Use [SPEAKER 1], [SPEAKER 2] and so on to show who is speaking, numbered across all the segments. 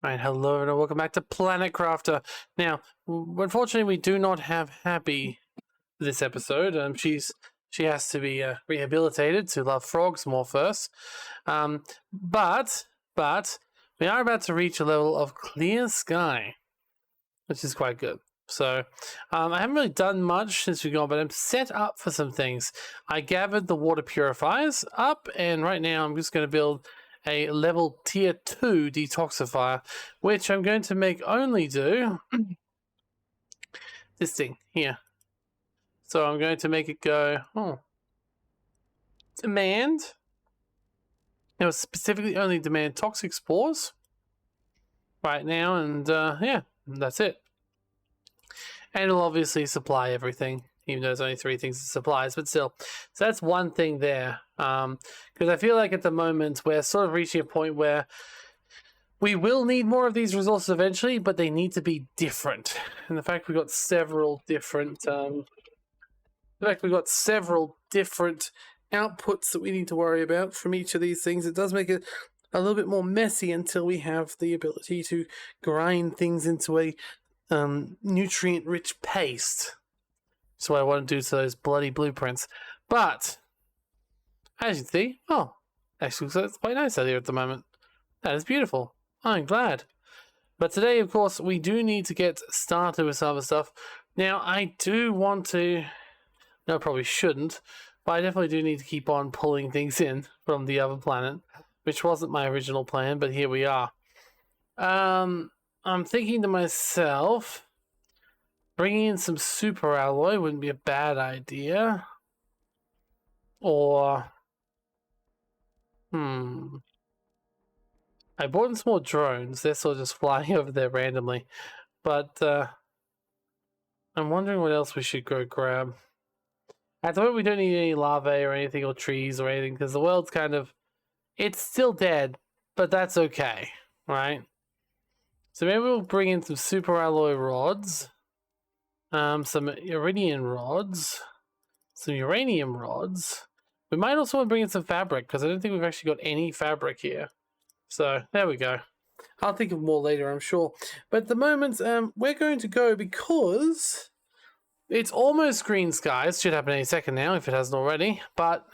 [SPEAKER 1] Right, hello and welcome back to Planet Crafter. Now, unfortunately, we do not have Happy this episode. She has to be rehabilitated to love frogs more first. But we are about to reach a level of clear sky, which is quite good. So I haven't really done much since we've gone, but I'm set up for some things. I gathered the water purifiers up, and right now I'm just going to build a level tier 2 detoxifier, which I'm going to make only do this thing here. So I'm going to make it go, demand. It was specifically only demand toxic spores right now, and yeah, that's it. And it'll obviously supply everything, even though there's only 3 things it supplies, but still. So that's one thing there. Because I feel like at the moment we're sort of reaching a point where we will need more of these resources eventually, but they need to be different. And the fact we've got several different outputs that we need to worry about from each of these things, it does make it a little bit more messy until we have the ability to grind things into a nutrient-rich paste. That's what I want to do to those bloody blueprints. But as you can see, actually it's quite nice out here at the moment. That is beautiful. I'm glad. But today, of course, we do need to get started with some other stuff. Now, I do want to... No, I probably shouldn't. But I definitely do need to keep on pulling things in from the other planet, which wasn't my original plan, but here we are. I'm thinking to myself, bringing in some super alloy wouldn't be a bad idea. Or... I bought in some more drones. They're sort of just flying over there randomly. But I'm wondering what else we should go grab. At the moment, we don't need any larvae or anything, or trees or anything, because the world's kind of... It's still dead, but that's okay, right? So maybe we'll bring in some super alloy rods, some iridium rods, some uranium rods. We might also want to bring in some fabric, because I don't think we've actually got any fabric here. So there we go. I'll think of more later, I'm sure. But at the moment, we're going to go because it's almost green skies. Should happen any second now if it hasn't already. But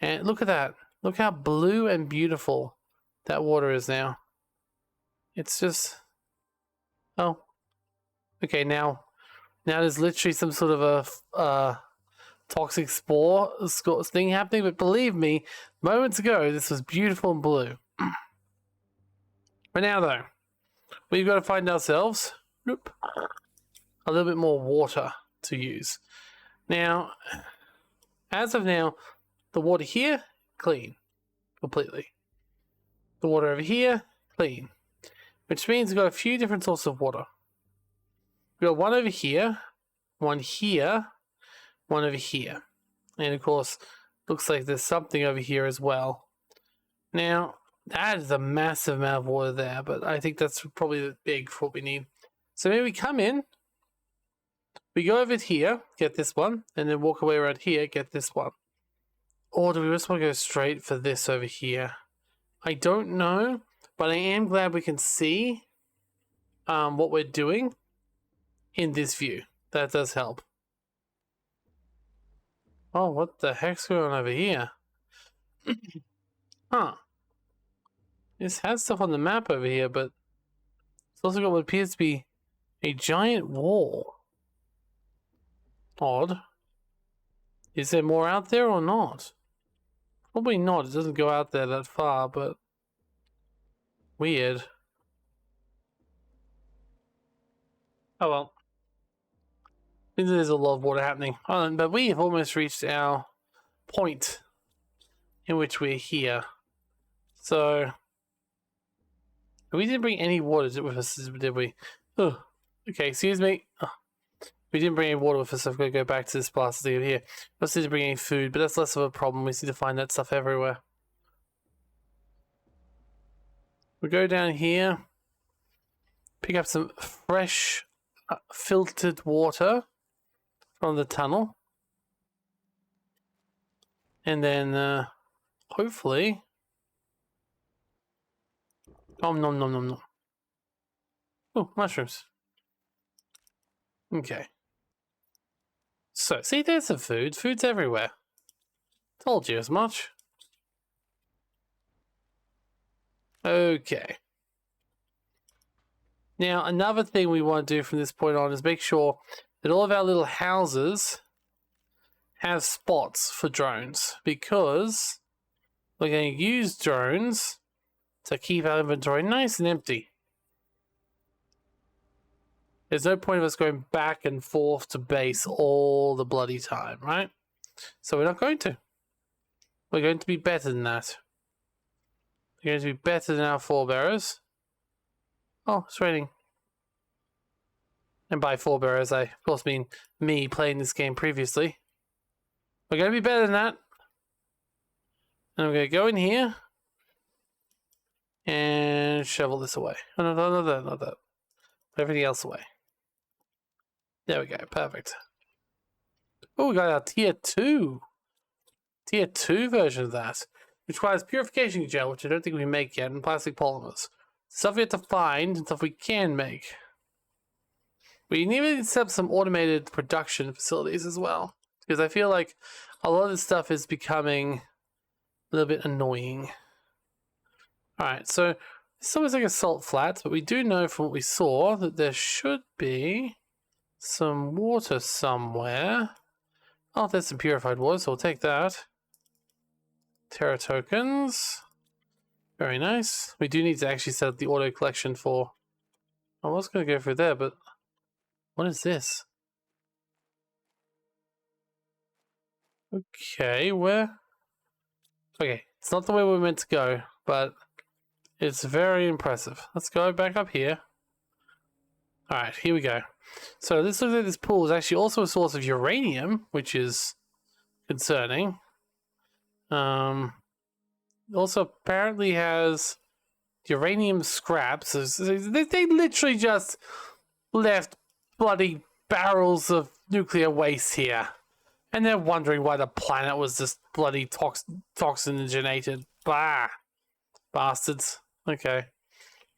[SPEAKER 1] and look at that. Look how blue and beautiful that water is now. It's just... Oh. Okay, now there's literally some sort of a toxic spore thing happening. But believe me, moments ago, this was beautiful and blue. But now, though, we've got to find ourselves a little bit more water to use. Now, as of now, the water here, clean. Completely. The water over here, clean. Which means we've got a few different sources of water. We've got one over here, one here, one over here. And of course, looks like there's something over here as well. Now, that is a massive amount of water there, but I think that's probably big for what we need. So maybe we come in, we go over here, get this one, and then walk away around here, get this one. Or do we just want to go straight for this over here? I don't know, but I am glad we can see what we're doing in this view. That does help. Oh, what the heck's going on over here? Huh. This has stuff on the map over here, but it's also got what appears to be a giant wall. Odd. Is there more out there or not? Probably not. It doesn't go out there that far, but weird. Oh well. I think there's a lot of water happening. But we have almost reached our point in which we're here. So... We didn't bring any water with us, did we? Oh, okay, excuse me. Oh, we didn't bring any water with us, so I've got to go back to this plastic over here. We also need to bring any food, but that's less of a problem. We just need to find that stuff everywhere. We go down here, pick up some fresh, filtered water from the tunnel. And then, hopefully... Oh, nom nom nom nom. Oh, mushrooms. Okay. So, see, there's the food. Food's everywhere. Told you as much. Okay. Now, another thing we want to do from this point on is make sure that all of our little houses have spots for drones, because we're going to use drones to keep our inventory nice and empty. There's no point of us going back and forth to base all the bloody time, right? So we're not going to. We're going to be better than that. We're going to be better than our forebearers. Oh, it's raining. And by forebearers, I of course mean me playing this game previously. We're going to be better than that. And I'm going to go in here and shovel this away. Oh, no, not that. Put everything else away. There we go. Perfect. Oh, we got our tier 2. Tier 2 version of that. Which requires purification gel, which I don't think we make yet, and plastic polymers. Stuff we have to find and stuff we can make. We need to set up some automated production facilities as well, because I feel like a lot of this stuff is becoming a little bit annoying. Alright, so this almost like a salt flat, but we do know from what we saw that there should be some water somewhere. Oh, there's some purified water, so we'll take that. Terra tokens. Very nice. We do need to actually set up the auto collection for... I was going to go through there, but... What is this? Okay, where? Okay, it's not the way we're meant to go, but it's very impressive. Let's go back up here. Alright, here we go. So this looks like this pool is actually also a source of uranium, which is concerning. Also apparently has uranium scraps. They literally just left bloody barrels of nuclear waste here. And they're wondering why the planet was just bloody toxinated. Bah! Bastards. Okay.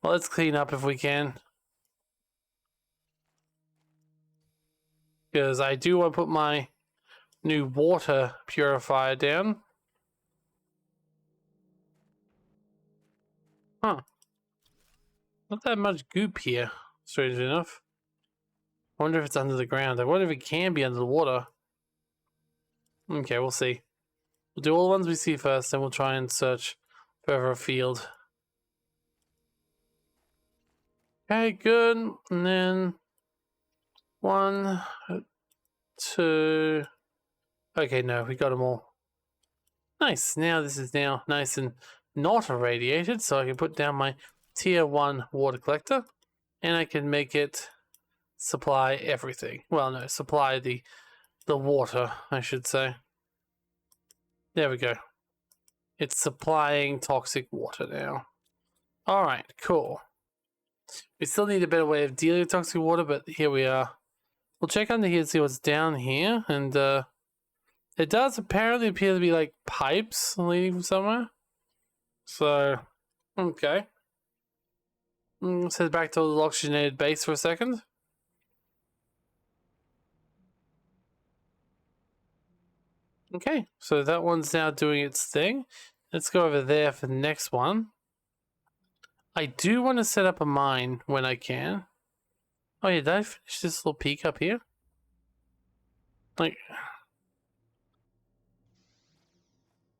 [SPEAKER 1] Well, let's clean up if we can. Because I do want to put my new water purifier down. Huh. Not that much goop here, strangely enough. I wonder if it's under the ground. I wonder if it can be under the water. Okay, we'll see. We'll do all the ones we see first, then we'll try and search further afield. Okay, good. And then 1, 2. Okay, no, we got them all. Nice. Now this is now nice and not irradiated, so I can put down my tier 1 water collector, and I can make it supply everything. Well, no, supply the water, I should say. There we go. It's supplying toxic water now. Alright, cool. We still need a better way of dealing with toxic water, but here we are. We'll check under here and see what's down here, and it does apparently appear to be like pipes leading from somewhere. So, okay. Let's head back to the oxygenated base for a second. Okay, so that one's now doing its thing. Let's go over there for the next one. I do want to set up a mine when I can. Oh yeah, did I finish this little peak up here? Like,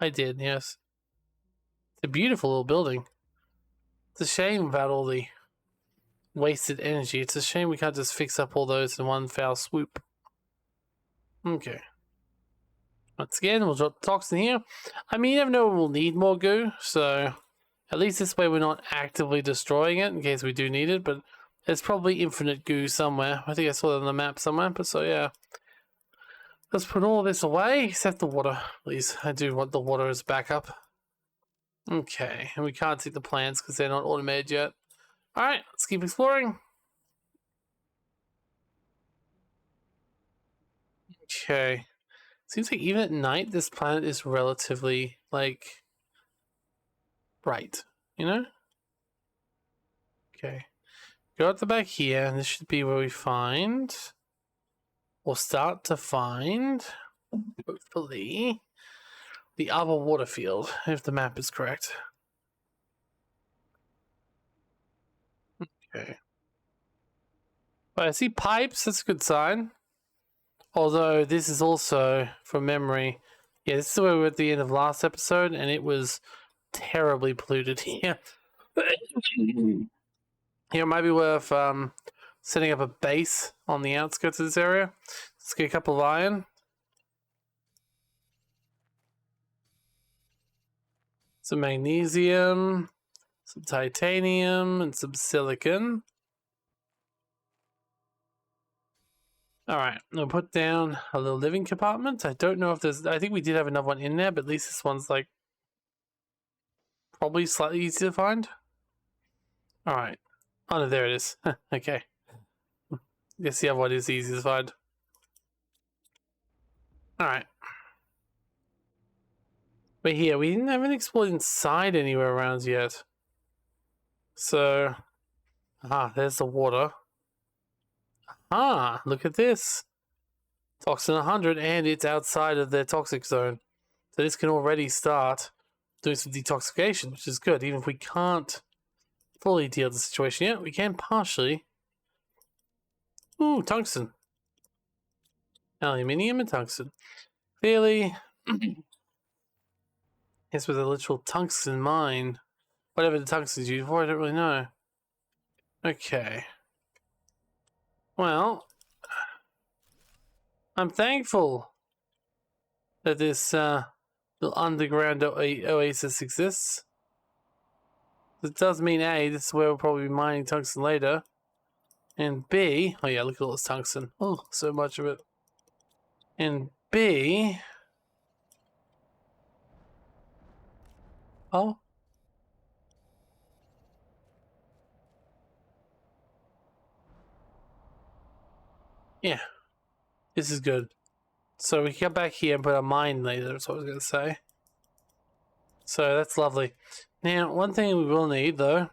[SPEAKER 1] I did, yes. It's a beautiful little building. It's a shame about all the wasted energy. It's a shame we can't just fix up all those in one foul swoop. Okay. Once again, we'll drop the toxin here. I mean, you never know when we'll need more goo, so at least this way we're not actively destroying it in case we do need it, but there's probably infinite goo somewhere. I think I saw that on the map somewhere, but so yeah. Let's put all this away, except the water, please. I do want the water as backup. Okay, and we can't take the plants because they're not automated yet. Alright, let's keep exploring. Okay. Seems like even at night, this planet is relatively, like, bright, you know? Okay. Go at the back here, and this should be where we find, or start to find, hopefully, the other water field, if the map is correct. Okay. But I see pipes, that's a good sign. Although this is also, from memory, yeah, this is where we were at the end of last episode, and it was terribly polluted here. Here, it might be worth setting up a base on the outskirts of this area. Let's get a couple of iron. Some magnesium, some titanium, and some silicon. Alright, I'll put down a little living compartment. I don't know if there's... I think we did have another one in there, but at least this one's like... probably slightly easier to find. Alright. Oh no, there it is. Okay. Guess the other one is easy to find. Alright. But here, we didn't have an explored inside anywhere around yet. So... there's the water. Look at this. Toxin 100, and it's outside of their toxic zone. So this can already start doing some detoxification, which is good. Even if we can't fully deal with the situation yet, we can partially. Ooh, tungsten. Aluminium and tungsten. Clearly, this was a literal tungsten mine. Whatever the tungsten's used for, I don't really know. Okay. Well, I'm thankful that this little underground oasis exists. It does mean A, this is where we'll probably be mining tungsten later. And B, oh yeah, look at all this tungsten. Oh, so much of it. And B, oh, yeah, this is good. So we can come back here and put a mine later, that's what I was going to say. So that's lovely. Now, one thing we will need, though,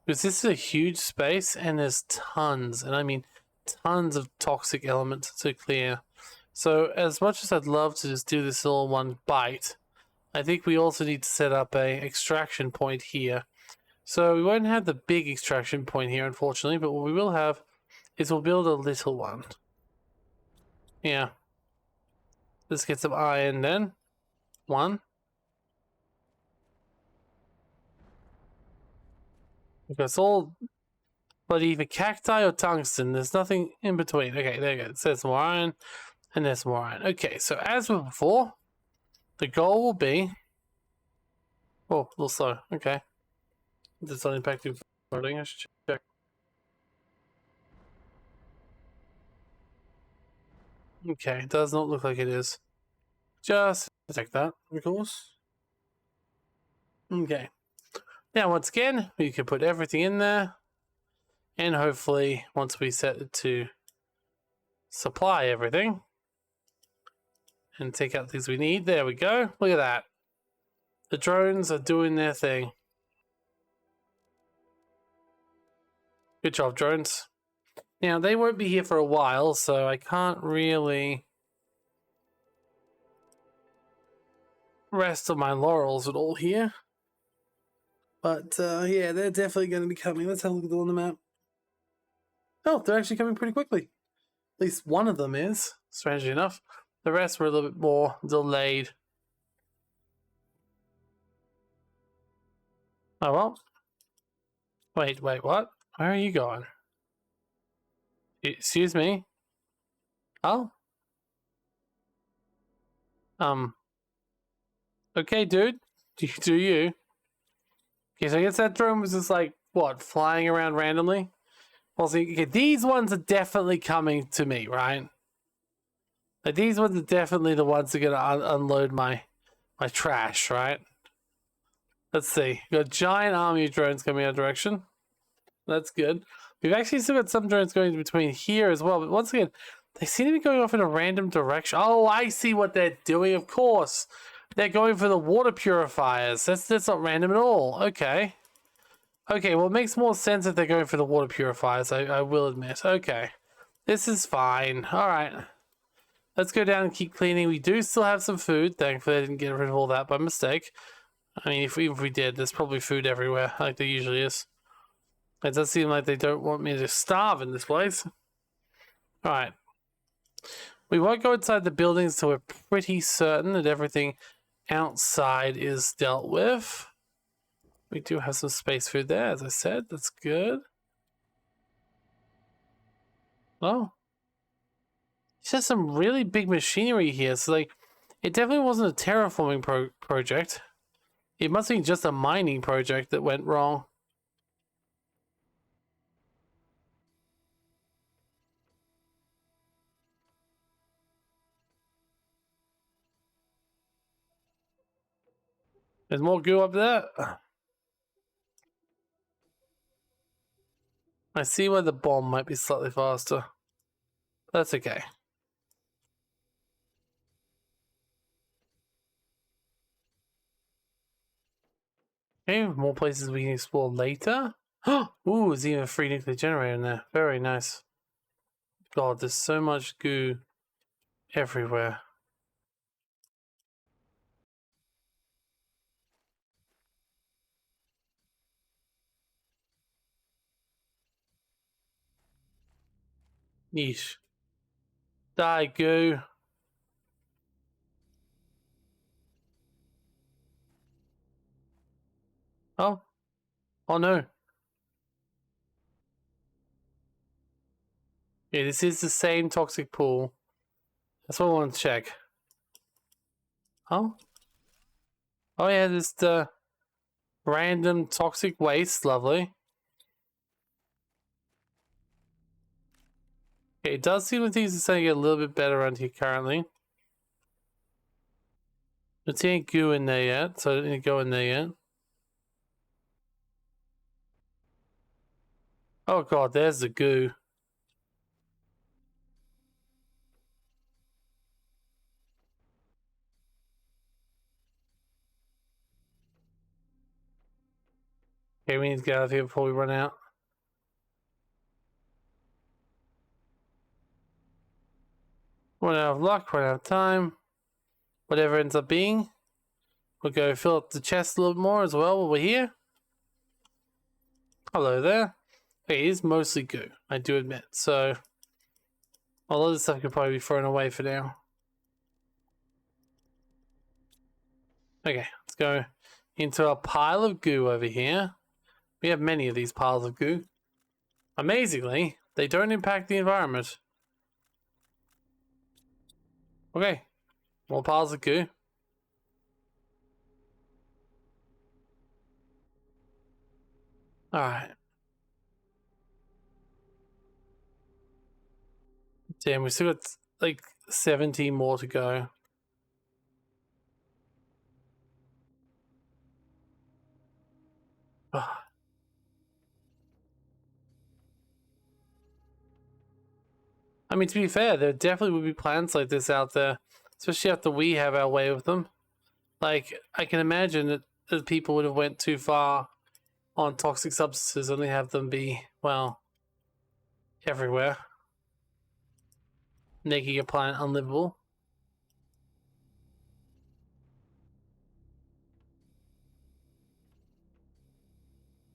[SPEAKER 1] because this is a huge space and there's tons, and I mean tons of toxic elements to clear. So as much as I'd love to just do this all in one bite, I think we also need to set up a extraction point here. So we won't have the big extraction point here, unfortunately, but what we will have is we'll build a little one. Yeah. Let's get some iron then. One. Because all but either cacti or tungsten, there's nothing in between. Okay, there you go. It says more iron, and there's more iron. Okay, so as with before, the goal will be... Oh, a little slow. Okay. That's not impacting floating. I should check. Okay, it does not look like it is. Just check that, of course. Okay. Now, once again, we can put everything in there. And hopefully, once we set it to supply everything and take out things we need, there we go. Look at that. The drones are doing their thing. Good job, drones. Now, they won't be here for a while, so I can't really rest on my laurels at all here. But, yeah, they're definitely going to be coming. Let's have a look at them on the map. Oh, they're actually coming pretty quickly. At least one of them is, strangely enough. The rest were a little bit more delayed. Oh, well. Wait, what? Where are you going? Excuse me? Oh? Okay, dude. Do you? Okay, so I guess that drone was just like, what, flying around randomly? Well, see, okay, these ones are definitely coming to me, right? Like, these ones are definitely the ones that are gonna unload my trash, right? Let's see. We've got a giant army of drones coming our direction. That's good. We've actually still got some drones going between here as well, but once again, they seem to be going off in a random direction. Oh, I see what they're doing, of course. They're going for the water purifiers. That's not random at all. Okay. Okay, well, it makes more sense if they're going for the water purifiers, I will admit. Okay. This is fine. Alright. Let's go down and keep cleaning. We do still have some food. Thankfully, I didn't get rid of all that by mistake. I mean, even if we did, there's probably food everywhere, like there usually is. It does seem like they don't want me to starve in this place. Alright. We won't go inside the buildings until we're pretty certain that everything outside is dealt with. We do have some space food there, as I said. That's good. Oh. It's just some really big machinery here. So, like, it definitely wasn't a terraforming project. It must be just a mining project that went wrong. There's more goo up there. I see where the bomb might be slightly faster. That's okay. Okay, more places we can explore later. Ooh, there's even a free nuclear generator in there. Very nice. God, there's so much goo everywhere. Yeesh. Die, goo. Oh. Oh no. Yeah, this is the same toxic pool. That's what I want to check. Oh? Oh yeah, this the random toxic waste. Lovely. Okay, it does seem like things are starting to get a little bit better around here currently. Don't see any goo in there yet, so I don't need to go in there yet. Oh god, there's the goo. Okay, we need to get out of here before we run out. Run out of luck, run out of time. Whatever ends up being. We'll go fill up the chest a little more as well while we're here. Hello there. Okay, it is mostly goo, I do admit. So, a lot of this stuff could probably be thrown away for now. Okay, let's go into a pile of goo over here. We have many of these piles of goo. Amazingly, they don't impact the environment. Okay, more piles of goo. Alright. Damn, we still got like 17 more to go. I mean, to be fair, there definitely would be plants like this out there, especially after we have our way with them. Like, I can imagine that people would have went too far on toxic substances and they have them be, well, everywhere, making a plant unlivable.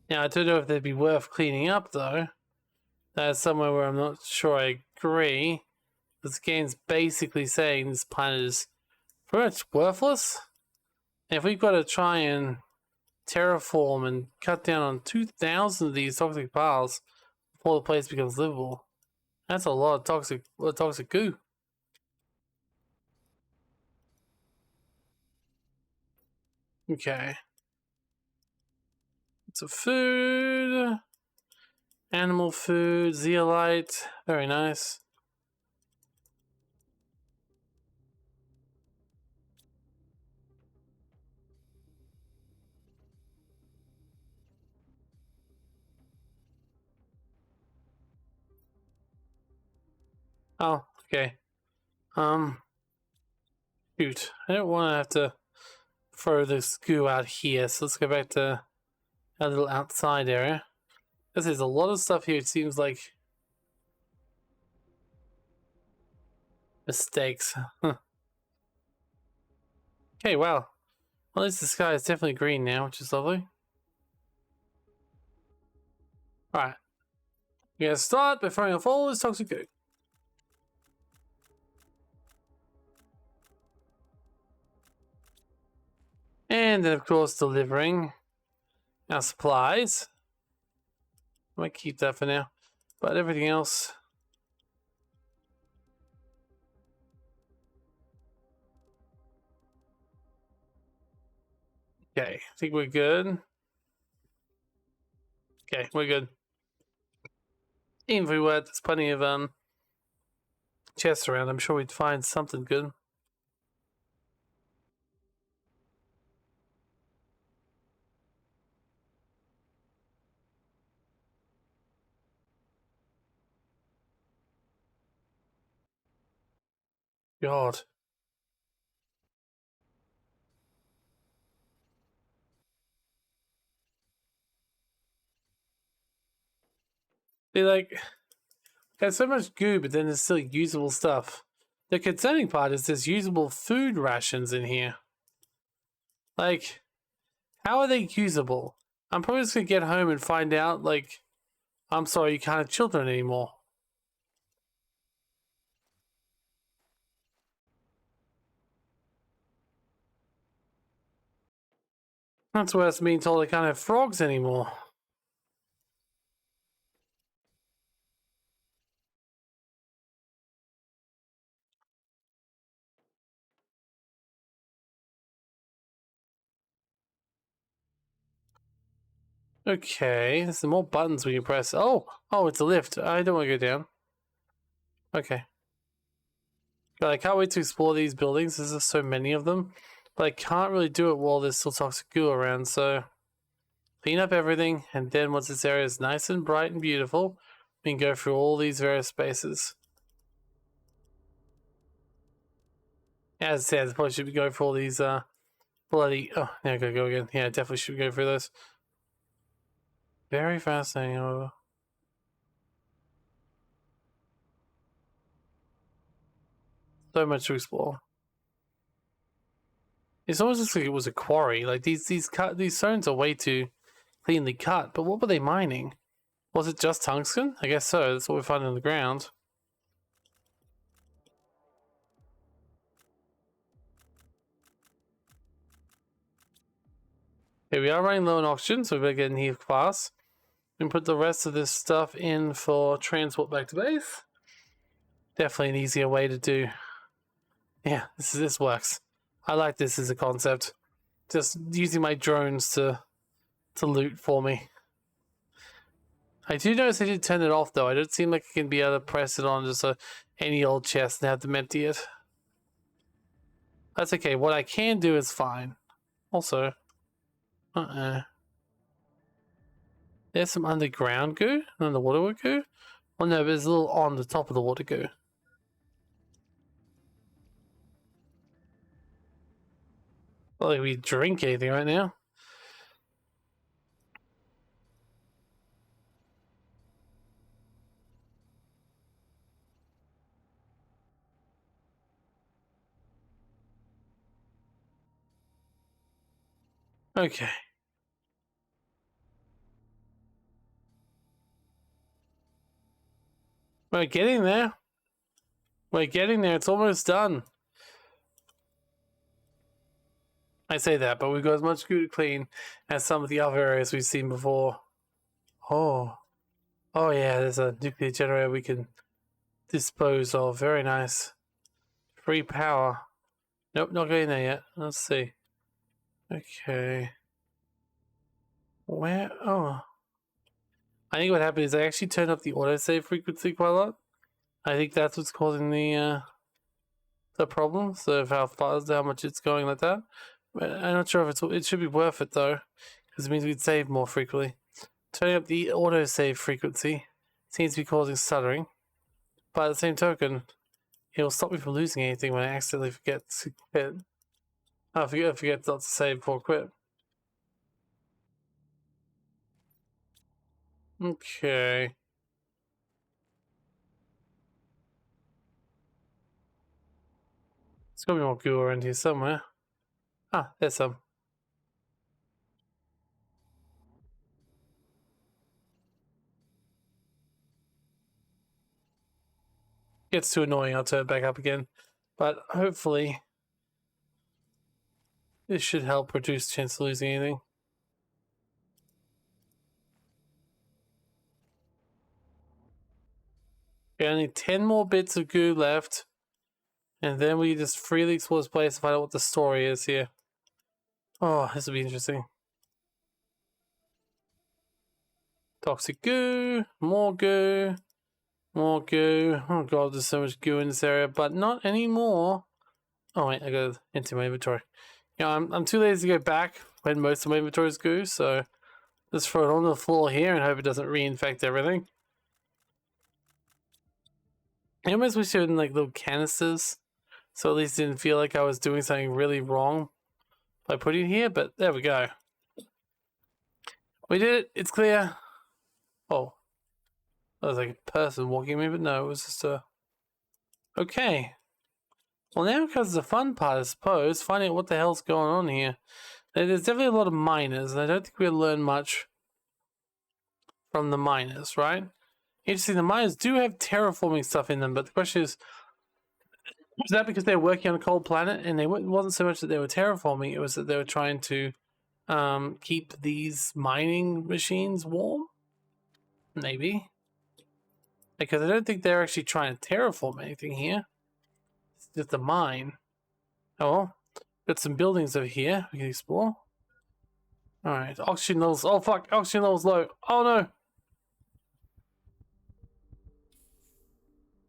[SPEAKER 1] Now, I don't know if they'd be worth cleaning up, though. That's somewhere where I'm not sure I agree. This game's basically saying this planet is pretty much worthless. And if we've got to try and terraform and cut down on 2,000 of these toxic piles before the place becomes livable, that's a lot of toxic goo. Okay. It's a food. Animal food, zeolite. Very nice. Oh, okay. Shoot. I don't want to have to throw this goo out here, so let's go back to a little outside area. This is a lot of stuff here. It seems like mistakes. Okay, wow. Well, at least the sky is definitely green now, which is lovely. Alright. We're gonna start by throwing off all this toxic goo. And then, of course, delivering our supplies. I might keep that for now. But everything else... Okay, I think we're good. Okay, we're good. Even if we were, there's plenty of chests around. I'm sure we'd find something good. God. They like... Got so much goo, but then there's still usable stuff. The concerning part is there's usable food rations in here. Like, how are they usable? I'm probably just gonna get home and find out, like, I'm sorry, you can't have children anymore. That's worse than being told I can't have frogs anymore. Okay, there's some more buttons we can press. Oh, it's a lift. I don't want to go down. Okay. God, I can't wait to explore these buildings. There's just so many of them. But I can't really do it while there's still toxic goo around, so... Clean up everything, and then once this area is nice and bright and beautiful, we can go through all these various spaces. As I said, I probably should be going for all these, bloody... Oh, yeah, I gotta go again. Yeah, definitely should go through those. Very fascinating, however. So much to explore. It's almost just like it was a quarry. Like these stones are way too cleanly cut. But what were they mining? Was it just tungsten? I guess so. That's what we find on the ground. Okay, we are running low on oxygen, so we better get in here fast. And put the rest of this stuff in for transport back to base. Definitely an easier way to do. Yeah, this works. I like this as a concept. Just using my drones to loot for me. I do notice I did turn it off though. I don't seem like I can be able to press it on just any old chest and have them empty it. That's okay. What I can do is fine. Also, there's some underground goo, underwater goo. Oh no, but there's a little on the top of the water goo. Well, like we drink anything right now. Okay. We're getting there. We're getting there. It's almost done. I say that, but we've got as much goo to clean as some of the other areas we've seen before. Oh. Oh yeah, there's a nuclear generator we can dispose of. Very nice. Free power. Nope, not getting there yet. Let's see. Okay. Where? Oh. I think what happened is I actually turned up the autosave frequency quite a lot. I think that's what's causing the problem. So of how fast, how much it's going like that. But I'm not sure if it should be worth it though, because it means we'd save more frequently. Turning up the autosave frequency seems to be causing stuttering. But at the same token, it will stop me from losing anything when I accidentally forget to quit. I forget not to save before quit. Okay. There's gotta be more goo around here somewhere. Ah, there's some. Gets too annoying, I'll turn it back up again. But hopefully, this should help reduce chance of losing anything. Okay, only 10 more bits of goo left. And then we just freely explore this place and find out what the story is here. Oh, this will be interesting. Toxic goo, more goo, more goo. Oh god, there's so much goo in this area, but not anymore. Oh wait, I gotta empty my inventory. Yeah, I'm too lazy to go back when most of my inventory is goo, so just throw it on the floor here and hope it doesn't reinfect everything. I almost wish they were in like little canisters, so at least it didn't feel like I was doing something really wrong by putting it here, but there we go. We did it, it's clear. Oh, that was like a person walking me, but no, it was just a... Okay. Well, now comes the fun part, I suppose, finding out what the hell's going on here. There's definitely a lot of miners, and I don't think we'll learn much from the miners, right? Interesting, the miners do have terraforming stuff in them, but the question is that because they're working on a cold planet, and it wasn't so much that they were terraforming, it was that they were trying to keep these mining machines warm? Maybe. Because I don't think they're actually trying to terraform anything here. It's just a mine. Oh, well, got some buildings over here we can explore. Alright, oxygen levels. Oh fuck, oxygen levels low. Oh no.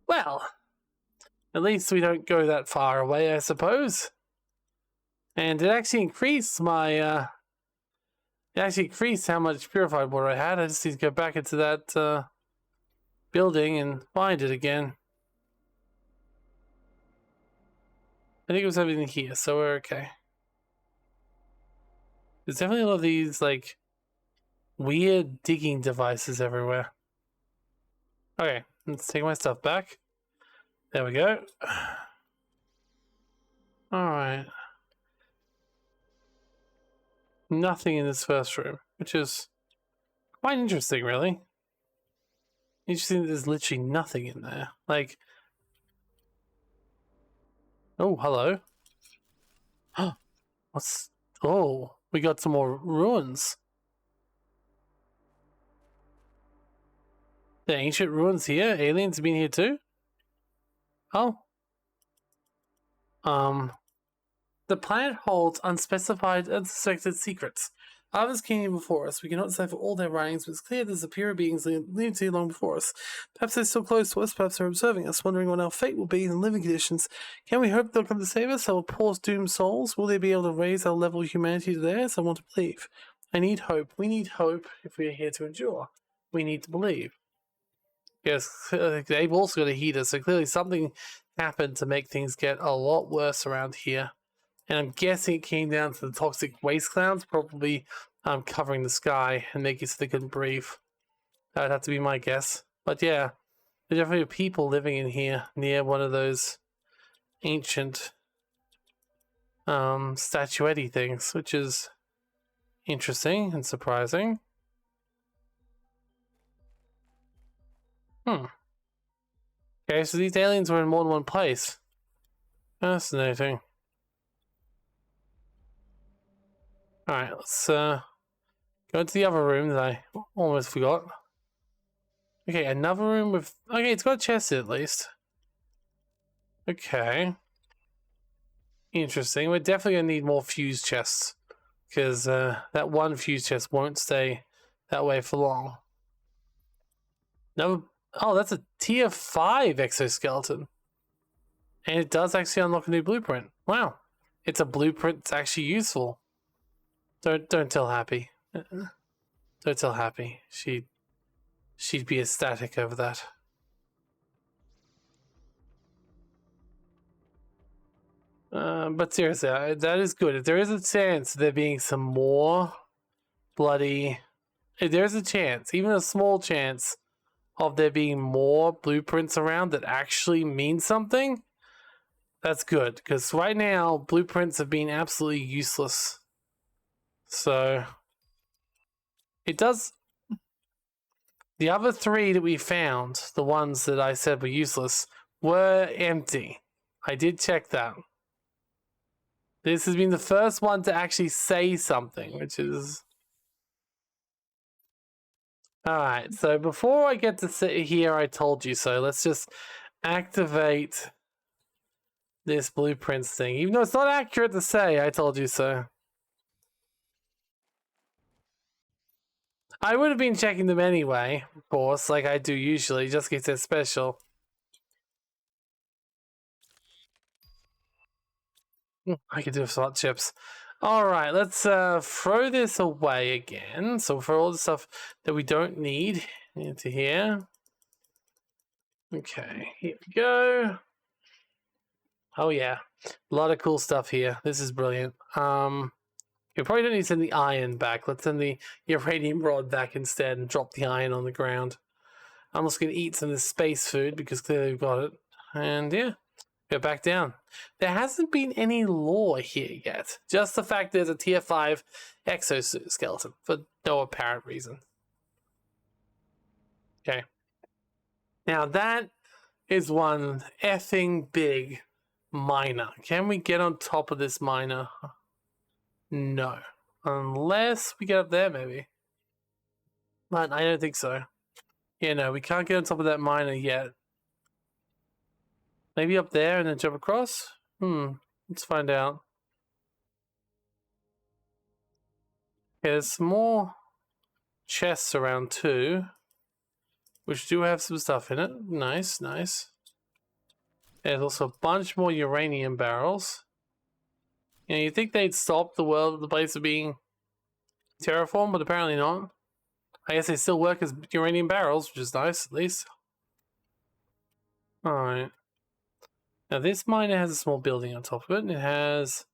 [SPEAKER 1] Well, at least we don't go that far away, I suppose. And it actually increased my, it actually increased how much purified water I had. I just need to go back into that, building and find it again. I think it was everything here, so we're okay. There's definitely a lot of these, like, weird digging devices everywhere. Okay, let's take my stuff back. There we go. Alright. Nothing in this first room, which is quite interesting, really. Interesting that there's literally nothing in there. Like, oh, hello. What's... Oh, we got some more ruins. The ancient ruins here? Aliens have been here too? Oh. The planet holds unspecified, unsuspected secrets. Others came here before us. We cannot decipher all their writings, but it's clear there's superior beings living too long before us. Perhaps they're still close to us, perhaps they're observing us, wondering what our fate will be in living conditions. Can we hope they'll come to save us, our poor doomed souls? Will they be able to raise our level of humanity to theirs? I want to believe. I need hope. We need hope if we are here to endure. We need to believe. Yes, they've also got a heater, so clearly something happened to make things get a lot worse around here. And I'm guessing it came down to the toxic waste clouds, probably covering the sky and making it so they couldn't breathe. That would have to be my guess. But yeah, there definitely are people living in here near one of those ancient statuette-y things, which is interesting and surprising. Okay, so these aliens were in more than one place. Fascinating. Alright, let's go into the other room that I almost forgot. Okay, another room with... Okay, it's got a chest at least. Okay. Interesting. We're definitely going to need more fuse chests. Because that one fuse chest won't stay that way for long. No... Oh, that's a tier 5 exoskeleton. And it does actually unlock a new blueprint. Wow. It's a blueprint that's actually useful. Don't tell Happy. Don't tell Happy. She'd be ecstatic over that. But seriously, that is good. If there is a chance of there being some more bloody if there's a chance, even a small chance, of there being more blueprints around that actually mean something, that's good. Because right now, blueprints have been absolutely useless. So, it does. The other 3 that we found, the ones that I said were useless, were empty. I did check that. This has been the first one to actually say something, which is... Alright, so before I get to sit here, I told you so. Let's just activate this blueprints thing. Even though it's not accurate to say, I told you so. I would have been checking them anyway, of course, like I do usually, just in case they're special. I could do with hot chips. Alright, let's throw this away again. So for all the stuff that we don't need into here. Okay, here we go. Oh yeah, a lot of cool stuff here. This is brilliant. We probably don't need to send the iron back. Let's send the uranium rod back instead and drop the iron on the ground. I'm just going to eat some of this space food because clearly we've got it. And yeah, go back down. There hasn't been any lore here yet. Just the fact there's a tier 5 exoskeleton for no apparent reason. Okay. Now that is one effing big miner. Can we get on top of this miner? No. Unless we get up there, maybe. But I don't think so. Yeah, no, we can't get on top of that miner yet. Maybe up there and then jump across? Let's find out. Okay, there's some more chests around too, which do have some stuff in it. Nice, nice. There's also a bunch more uranium barrels. You know, you'd think they'd stop the place of being terraformed, but apparently not. I guess they still work as uranium barrels, which is nice, at least. Alright. Now this miner has a small building on top of it, and it has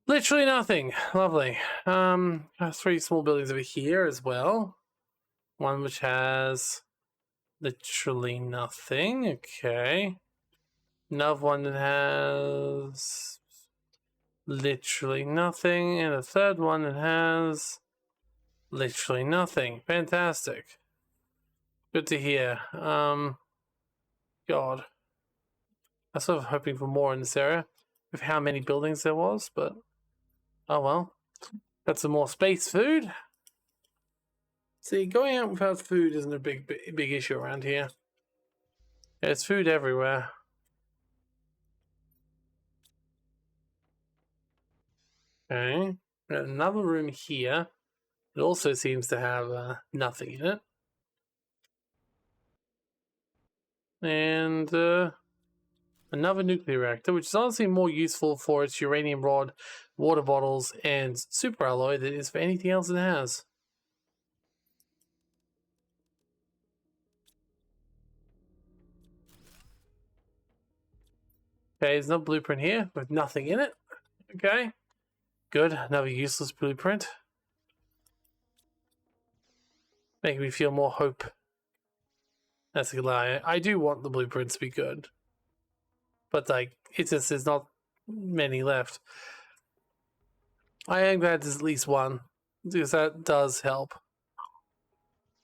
[SPEAKER 1] literally nothing. Lovely. Has 3 small buildings over here as well. One which has literally nothing. Okay. Another one that has literally nothing, and a third one that has literally nothing. Fantastic. Good to hear. God. I was sort of hoping for more in this area with how many buildings there was, but oh well. Got some more space food. See, going out without food isn't a big issue around here. There's food everywhere. Okay. Got another room here. It also seems to have nothing in it. And another nuclear reactor, which is honestly more useful for its uranium rod, water bottles, and super alloy than it is for anything else it has. Okay, there's no blueprint here with nothing in it. Okay, good. Another useless blueprint. Making me feel more hope. That's a lie. I do want the blueprints to be good. But, like, it's just there's not many left. I am glad there's at least one, because that does help.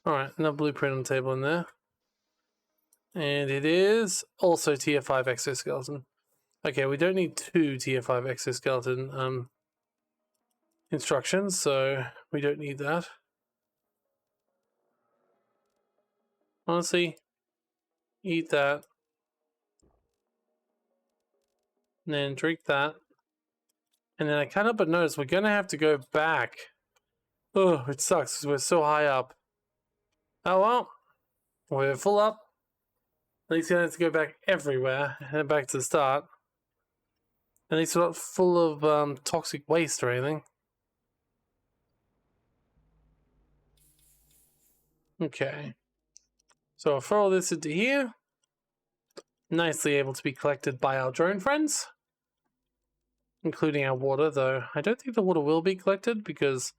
[SPEAKER 1] Alright, another blueprint on the table in there. And it is also tier 5 exoskeleton. Okay, we don't need 2 tier 5 exoskeleton instructions, so we don't need that. Honestly, eat that. And then drink that. And then I can't help but notice we're going to have to go back. Oh, it sucks because we're so high up. Oh well, we're full up. At least we're going to have to go back everywhere. Head back to the start. At least we're not full of toxic waste or anything. Okay. So I'll throw all this into here. Nicely able to be collected by our drone friends. Including our water, though I don't think the water will be collected because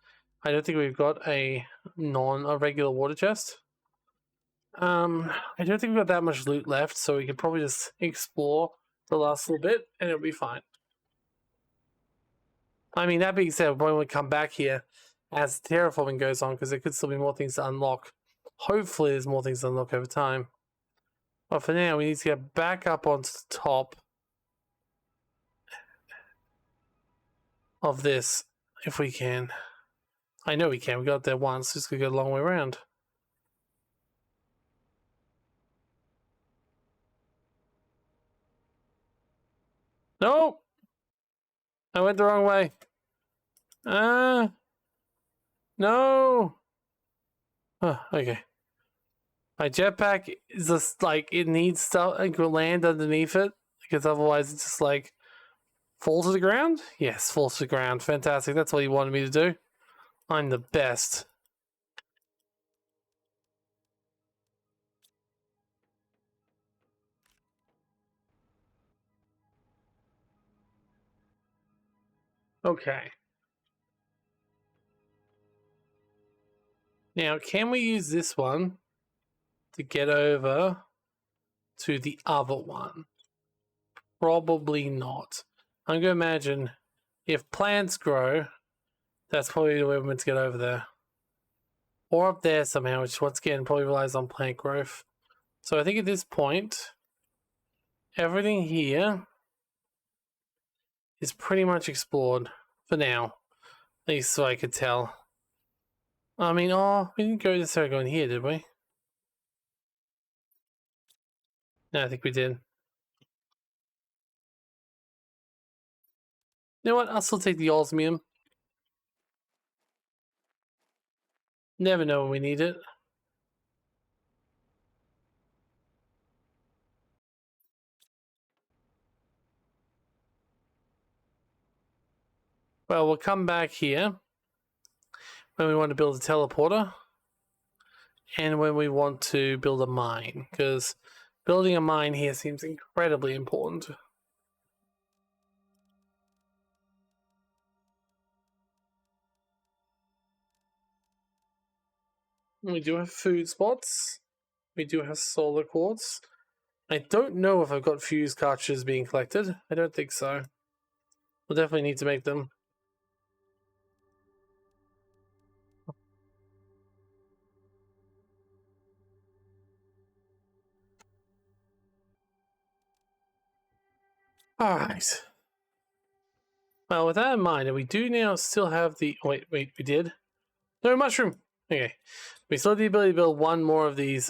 [SPEAKER 1] I don't think we've got a regular water chest. I don't think we've got that much loot left, so we could probably just explore the last little bit and it'll be fine. I mean, that being said, when we come back here as terraforming goes on, because there could still be more things to unlock. Hopefully there's more things to unlock over time. But for now, we need to get back up onto the top of this, if we can. I know we can. We got there once. Just gonna go a long way around. No! I went the wrong way. No! Oh, okay. My jetpack is just like, it needs stuff, like, land underneath it, because otherwise it's just like, fall to the ground? Yes, fall to the ground. Fantastic. That's what you wanted me to do. I'm the best. Okay. Now, can we use this one to get over to the other one? Probably not. I'm going to imagine if plants grow, that's probably the way we're meant to get over there. Or up there somehow, which once again probably relies on plant growth. So I think at this point, everything here is pretty much explored for now. At least so I could tell. I mean, oh, we didn't go necessarily going here, did we? No, I think we did. You know what? I'll still take the osmium. Never know when we need it. Well, we'll come back here when we want to build a teleporter and when we want to build a mine, because building a mine here seems incredibly important. We do have food spots. We do have solar quartz. I don't know if I've got fuse cartridges being collected. I don't think so. We'll definitely need to make them. Alright. Well, with that in mind, and we do now still have the... Wait, we did? No, mushroom! Okay. We still have the ability to build one more of these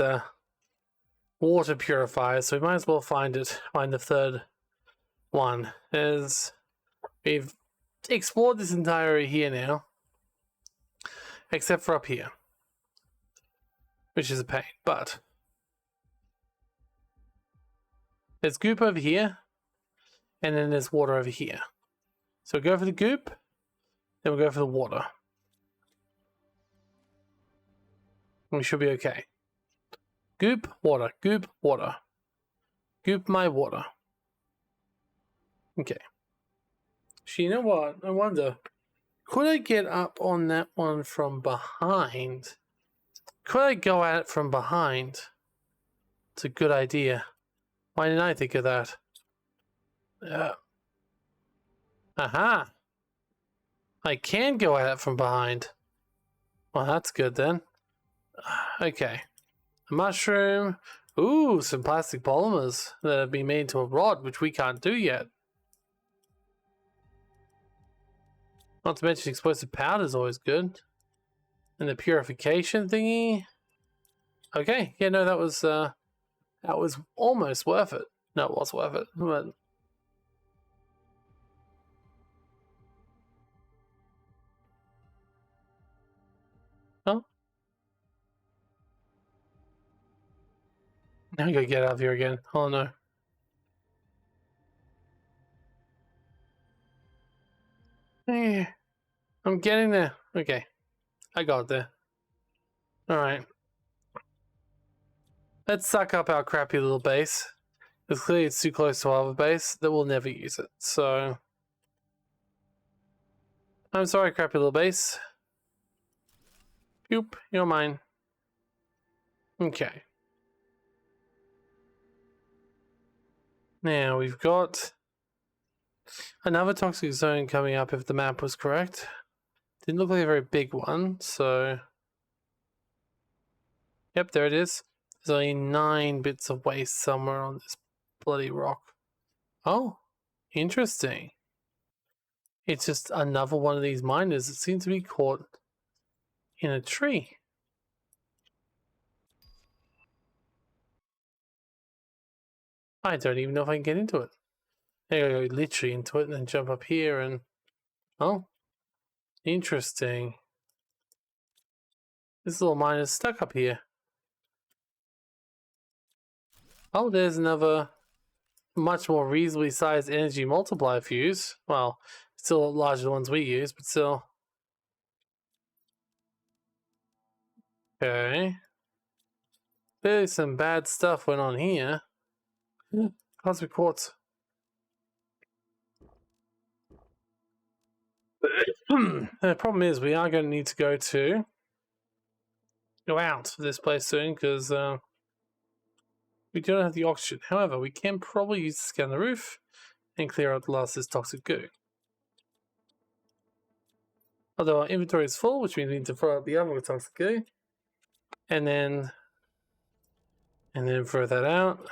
[SPEAKER 1] water purifiers, so we might as well find the third one. As we've explored this entire area here now, except for up here, which is a pain, but there's goop over here, and then there's water over here. So we'll go for the goop, then we'll go for the water. We should be okay. Goop, water, goop, water. Goop my water. Okay. So you know what? I wonder, could I get up on that one from behind? Could I go at it from behind? It's a good idea. Why didn't I think of that? Aha! I can go at it from behind. Well, that's good then. Okay. A mushroom. Ooh, some plastic polymers that have been made into a rod, which we can't do yet. Not to mention explosive powder is always good. And the purification thingy. Okay, yeah, no, that was almost worth it. No, it was worth it. But oh, now I gotta get out of here again. Oh no. Hey, I'm getting there. Okay, I got there. All right. Let's suck up our crappy little base. Because clearly it's too close to our other base that we'll never use it. So I'm sorry, crappy little base. Oop, you're mine. Okay. Now we've got another toxic zone coming up if the map was correct. Didn't look like a very big one, so... Yep, there it is. There's only 9 bits of waste somewhere on this bloody rock. Oh, interesting. It's just another one of these miners that seems to be caught in a tree. I don't even know if I can get into it. I gotta go literally into it and then jump up here and... Oh, interesting. This little mine is stuck up here. Oh, there's another much more reasonably sized energy multiplier fuse. Well, still larger than the ones we use, but still. Okay. There's some bad stuff went on here. Cosmic quartz. The problem is we are going to need to go out of this place soon because we don't have the oxygen. However, we can probably use to scan the roof and clear out the last of this toxic goo. Although our inventory is full, which means we need to throw out the other toxic goo. And then throw that out.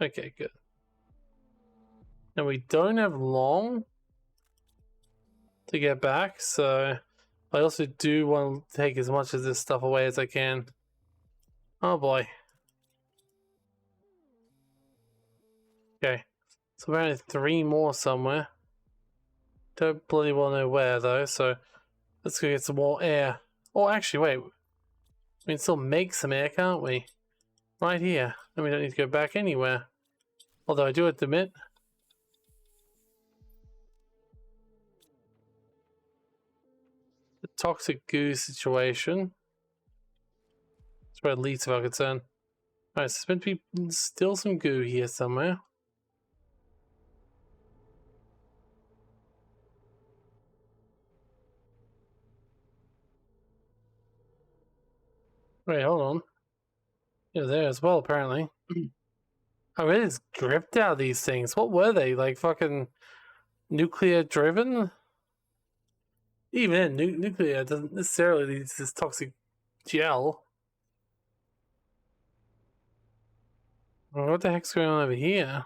[SPEAKER 1] Okay, good. And we don't have long to get back, so I also do want to take as much of this stuff away as I can. Oh boy. Okay, so we're only 3 more somewhere. Don't bloody well know where though, so let's go get some more air. Oh, actually, wait. We can still make some air, can't we? Right here. And we don't need to go back anywhere. Although I do have to admit, the toxic goo situation is where it leads to our concern. Alright, so there's meant to be still some goo here somewhere. Wait, hold on. Yeah, there as well, apparently. I really just gripped out these things. What were they? Like fucking nuclear driven? Even then, nuclear doesn't necessarily lead to this toxic gel. What the heck's going on over here?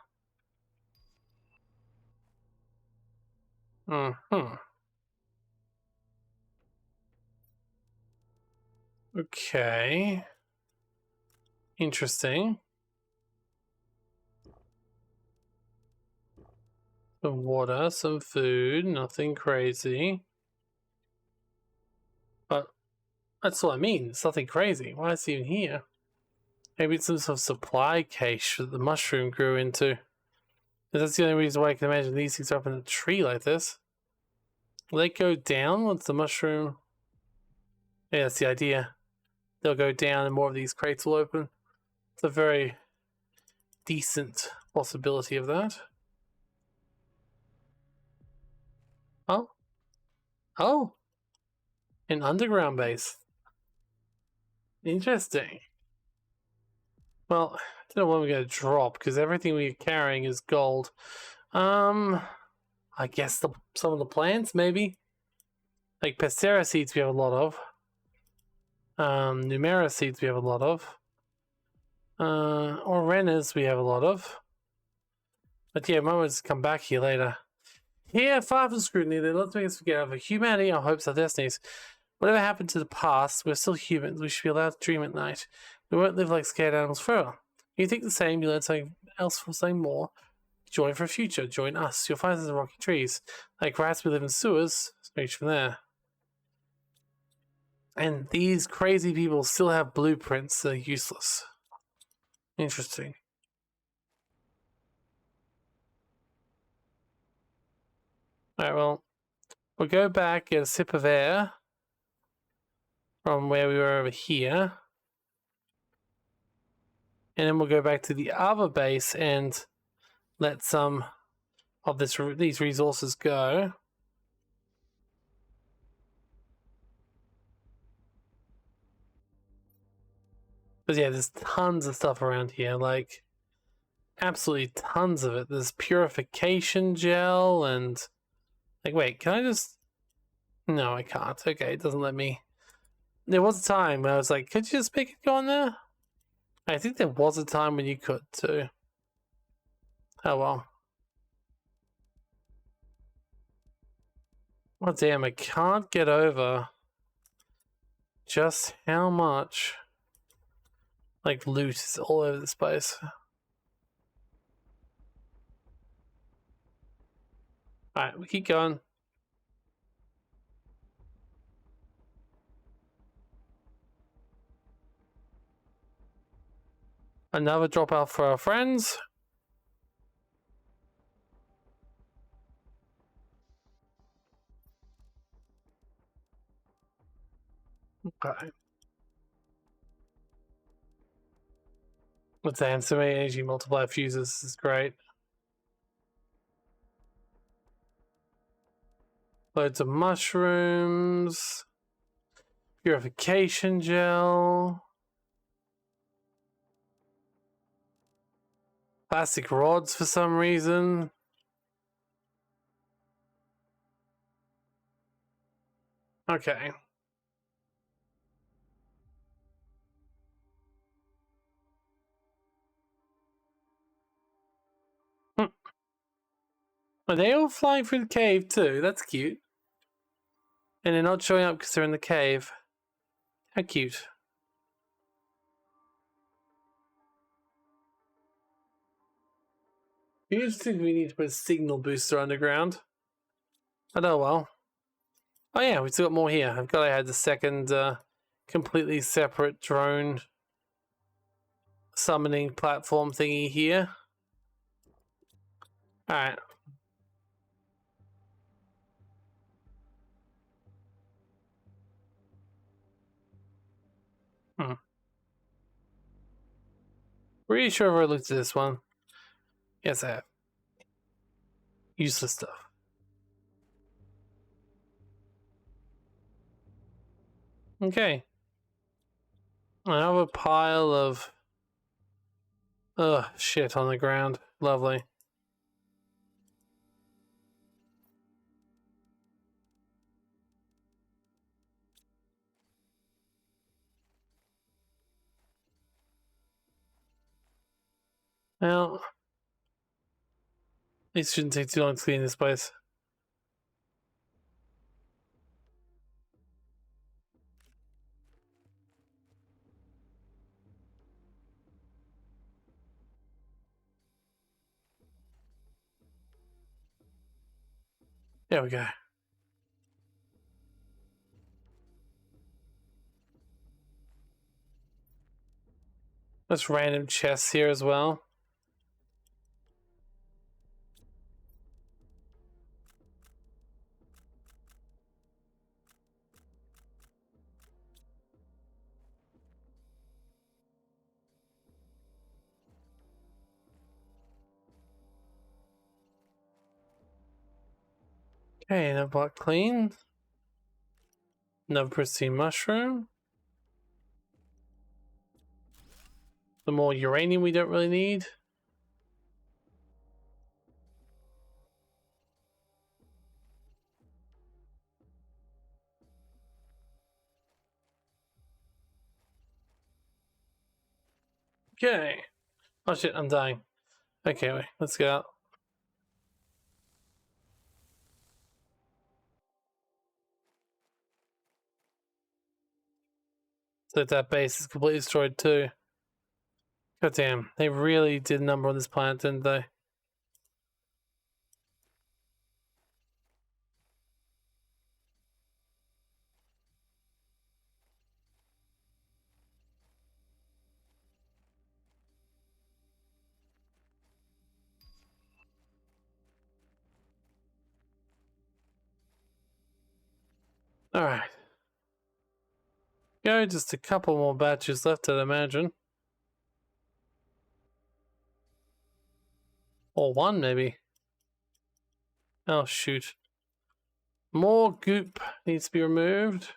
[SPEAKER 1] Okay. Interesting. Some water, some food, nothing crazy. But that's what I mean, it's nothing crazy. Why is it even here? Maybe it's some sort of supply cache that the mushroom grew into. That's the only reason why I can imagine these things are up in a tree like this. Will they go down once the mushroom... Yeah, that's the idea. They'll go down and more of these crates will open. It's a very decent possibility of that. Oh. Oh. An underground base. Interesting. Well, I don't know when we're going to drop because everything we're carrying is gold. I guess some of the plants, maybe. Like Pastera seeds we have a lot of. Numera seeds we have a lot of. Orenas we have a lot of. But yeah, might just come back here later. Here, far from scrutiny, then let's make us forget over humanity, our hopes, our destinies. Whatever happened to the past, we're still humans. We should be allowed to dream at night. We won't live like scared animals forever. You think the same, you learn something else for something more. Join for a future. Join us. You'll find us in rocky trees. Like rats, we live in sewers. Reach from there. And these crazy people still have blueprints that are useless. Interesting. Alright, well, we'll go back, get a sip of air from where we were over here. And then we'll go back to the other base and let some of these resources go. But yeah, there's tons of stuff around here, like absolutely tons of it. There's purification gel and like, wait, can I just? No, I can't. Okay, it doesn't let me. There was a time where I was like, could you just make it go on there? I think there was a time when you could too. Oh well. Oh damn, I can't get over just how much like loot is all over this place. Alright, we keep going. Another dropout for our friends. Okay. What's that? So many energy multiplier fuses. This is great. Loads of mushrooms. Purification gel. Plastic rods for some reason. Okay. Are they all flying through the cave too? That's cute. And they're not showing up because they're in the cave. How cute. You just think we need to put a signal booster underground. I know, well. Oh yeah, we've still got more here. I've got to add the second completely separate drone summoning platform thingy here. Alright. Pretty sure I've looked at this one. Yes, I have. Useless stuff. Okay. Another pile of shit on the ground. Lovely. Well, it shouldn't take too long to clean this place. There we go. There's random chests here as well. Okay, another block clean. Another pristine mushroom. The more uranium we don't really need. Okay. Oh shit, I'm dying. Okay, wait, let's get out. So that base is completely destroyed too. God damn, they really did a number on this planet, didn't they? Alright. Go, just a couple more batches left, I'd imagine. Or one, maybe. Oh, shoot. More goop needs to be removed.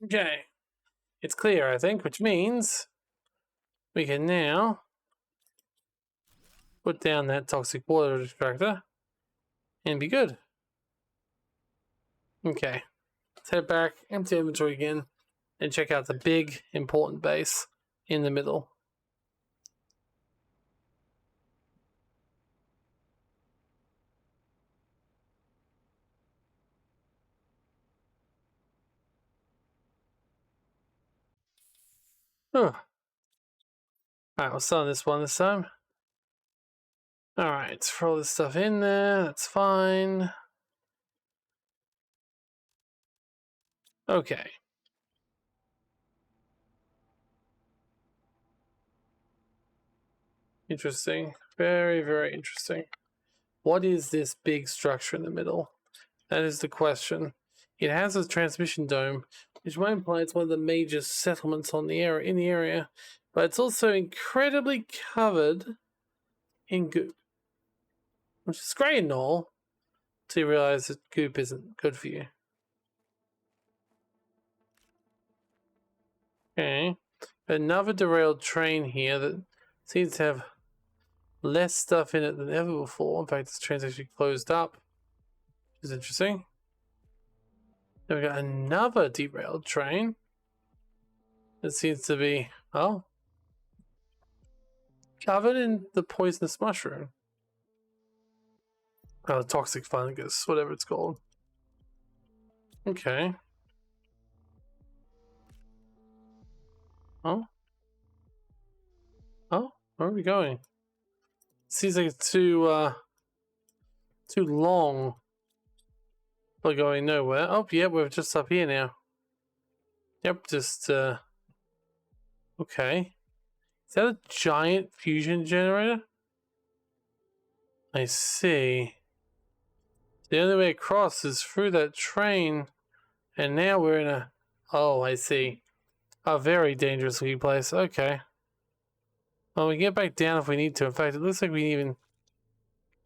[SPEAKER 1] Okay. It's clear, I think, which means we can now put down that toxic water extractor and be good. Okay. Let's head back, empty inventory again, and check out the big, important base in the middle. Oh. Alright, we'll start this one this time. Alright, throw all this stuff in there, that's fine. Okay. Interesting. Very, very interesting. What is this big structure in the middle? That is the question. It has a transmission dome, which might imply it's one of the major settlements in the area, but it's also incredibly covered in goop, which is great and all, until you realize that goop isn't good for you. Okay, another derailed train here that seems to have less stuff in it than ever before. In fact, this train's actually closed up, which is interesting. Then we got another derailed train. It seems to be, oh, covered in the poisonous mushroom. Oh, toxic fungus, whatever it's called. Okay. Oh? Oh? Where are we going? Seems like it's too long for going nowhere. Oh, yeah, we're just up here now. Yep, just, okay. Is that a giant fusion generator? I see. The only way across is through that train, and now we're in a... Oh, I see. A very dangerous looking place. Okay. Well, we can get back down if we need to. In fact, it looks like we can even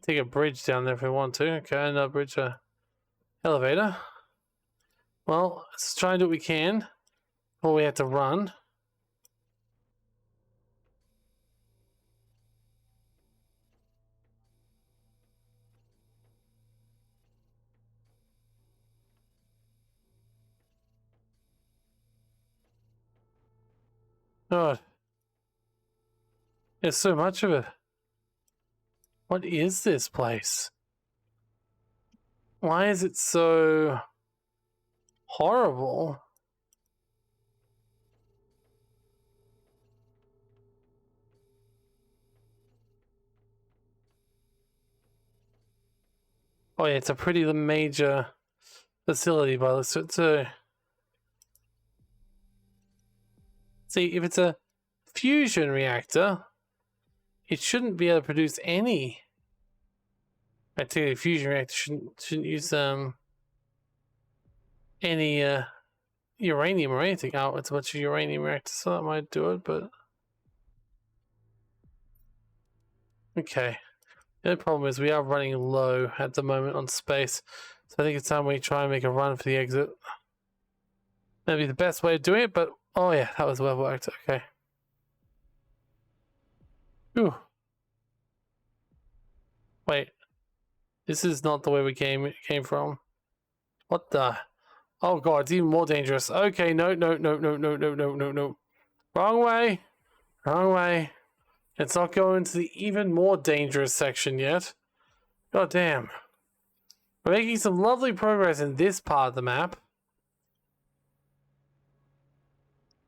[SPEAKER 1] take a bridge down there if we want to. Okay, another bridge, elevator. Well, let's try and do what we can before we have to run. God. There's so much of it. What is this place? Why is it so horrible? Oh yeah, it's a pretty major facility by the looks of it too. See, if it's a fusion reactor, it shouldn't be able to produce any. I think a fusion reactor shouldn't use any uranium or anything. Oh, it's a bunch of uranium reactors, so that might do it, but okay. The only problem is we are running low at the moment on space, so I think it's time we try and make a run for the exit. That'd be the best way of doing it, but oh yeah, that was well worked. Okay. Ooh. Wait. This is not the way we came from. What the? Oh god, it's even more dangerous. Okay, no. Wrong way. Wrong way. Let's not go into the even more dangerous section yet. God damn. We're making some lovely progress in this part of the map.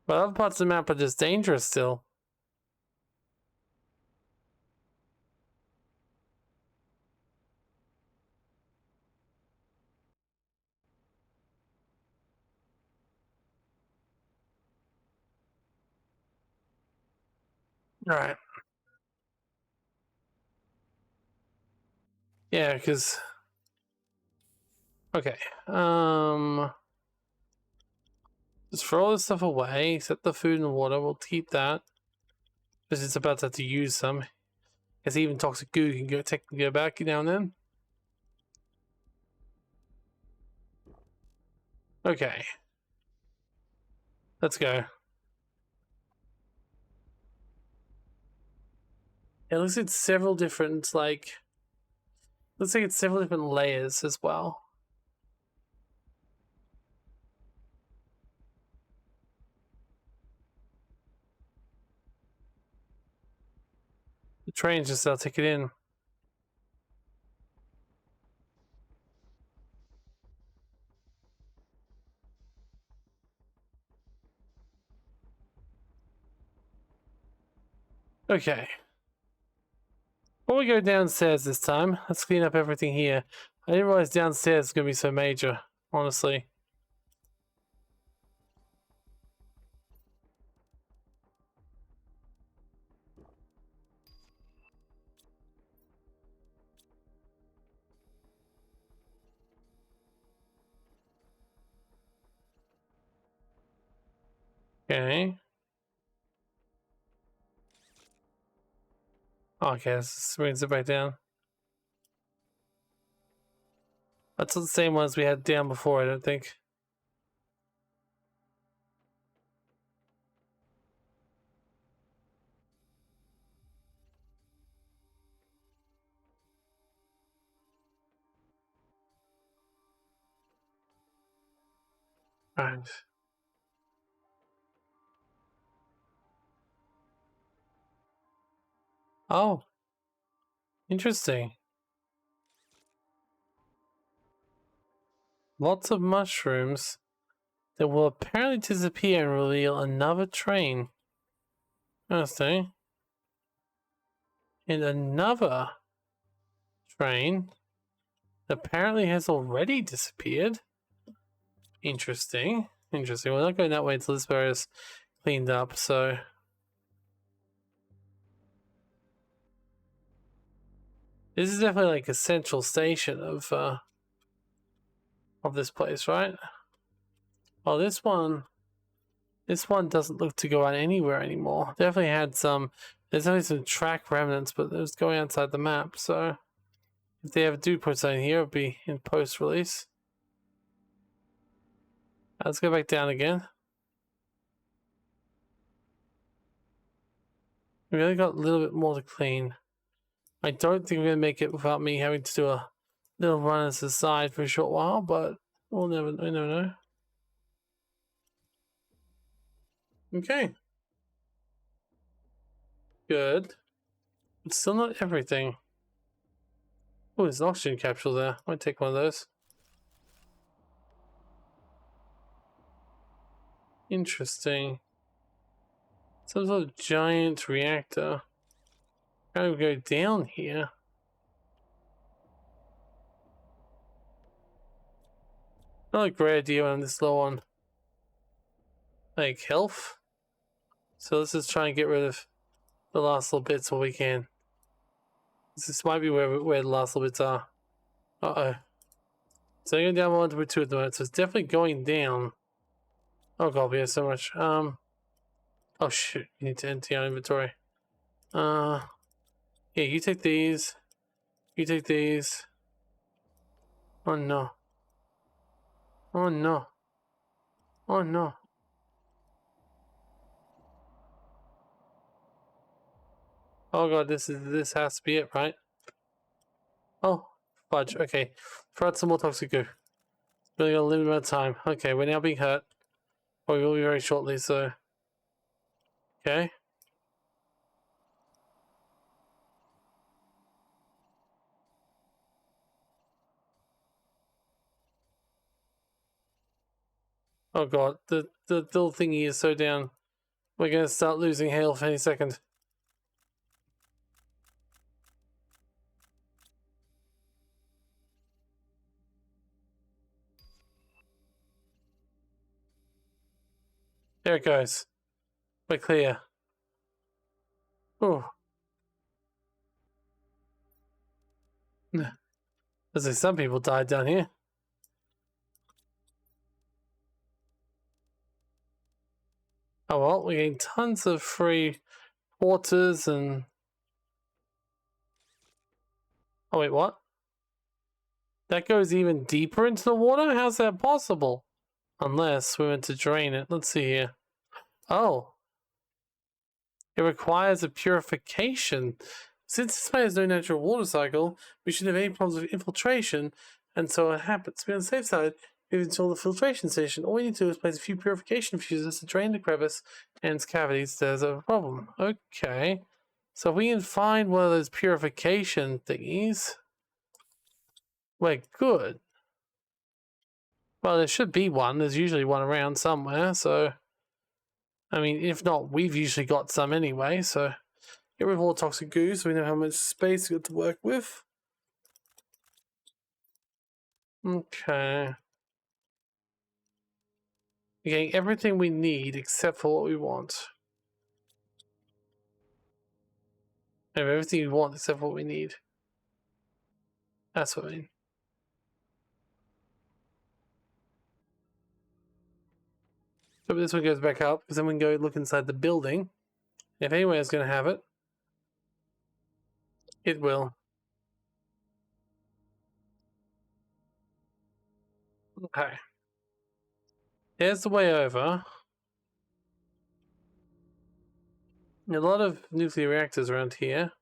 [SPEAKER 1] But other parts of the map are just dangerous still. Alright. Yeah, because... Okay. Just throw all this stuff away, except the food and water. We'll keep that. Because it's about to have to use some. Because even toxic goo can go technically go back now and then. Okay. Let's go. It looks like several different, like... Looks like it's several different layers as well. The train's just, I'll take it in. Okay. Before we go downstairs this time, let's clean up everything here. I didn't realize downstairs is going to be so major, honestly. Okay. Okay, this brings it back down. That's the same ones we had down before, I don't think. Alright. Oh. Interesting. Lots of mushrooms that will apparently disappear and reveal another train. Interesting. And another train apparently has already disappeared. Interesting. Interesting. We're not going that way until this area is cleaned up, so... This is definitely like a central station of this place, right? Well, this one doesn't look to go out anywhere anymore. Definitely had some, there's definitely some track remnants, but it was going outside the map, so if they ever do put something here, it'll be in post-release. Let's go back down again. We only got a little bit more to clean. I don't think we're going to make it without me having to do a little run as a side for a short while, but we'll never know. Okay. Good. It's still not everything. Oh, there's an oxygen capsule there. I might take one of those. Interesting. Some sort of giant reactor. How do we go down here? Not a great idea when I'm this low on like health. So let's just try and get rid of the last little bits while we can. This might be where the last little bits are. Uh-oh. So going down 1 to 2 at the moment, so it's definitely going down. Oh god, we have so much. Oh shoot, you need to empty our inventory. Yeah, you take these. You take these. Oh no. Oh no. Oh no. Oh god, this has to be it, right? Oh, fudge. Okay, throw out some more toxic goo. Really got a limited amount of time. Okay, we're now being hurt. Or we will be very shortly, so... Okay. Oh god, the little thingy is so down. We're gonna start losing health any second. There it goes. We're clear. Oh. Looks like some people died down here. Oh well, we're getting tons of free waters and... Oh wait, what? That goes even deeper into the water? How's that possible? Unless we went to drain it. Let's see here. Oh. It requires a purification. Since this place has no natural water cycle, we shouldn't have any problems with infiltration, and so it happens. To be on the safe side, we've installed a filtration station. All we need to do is place a few purification fuses to drain the crevice and its cavities. There's a problem. Okay. So if we can find one of those purification thingies, we're good. Well, there should be one. There's usually one around somewhere, so... I mean, if not, we've usually got some anyway, so... Get rid of all toxic goo so we know how much space we got to work with. Okay. We're getting everything we need except for what we want. We have everything we want except for what we need. That's what I mean. So this one goes back up, because then we can go look inside the building. If anyone is going to have it, it will. Okay. There's the way over. A lot of nuclear reactors around here.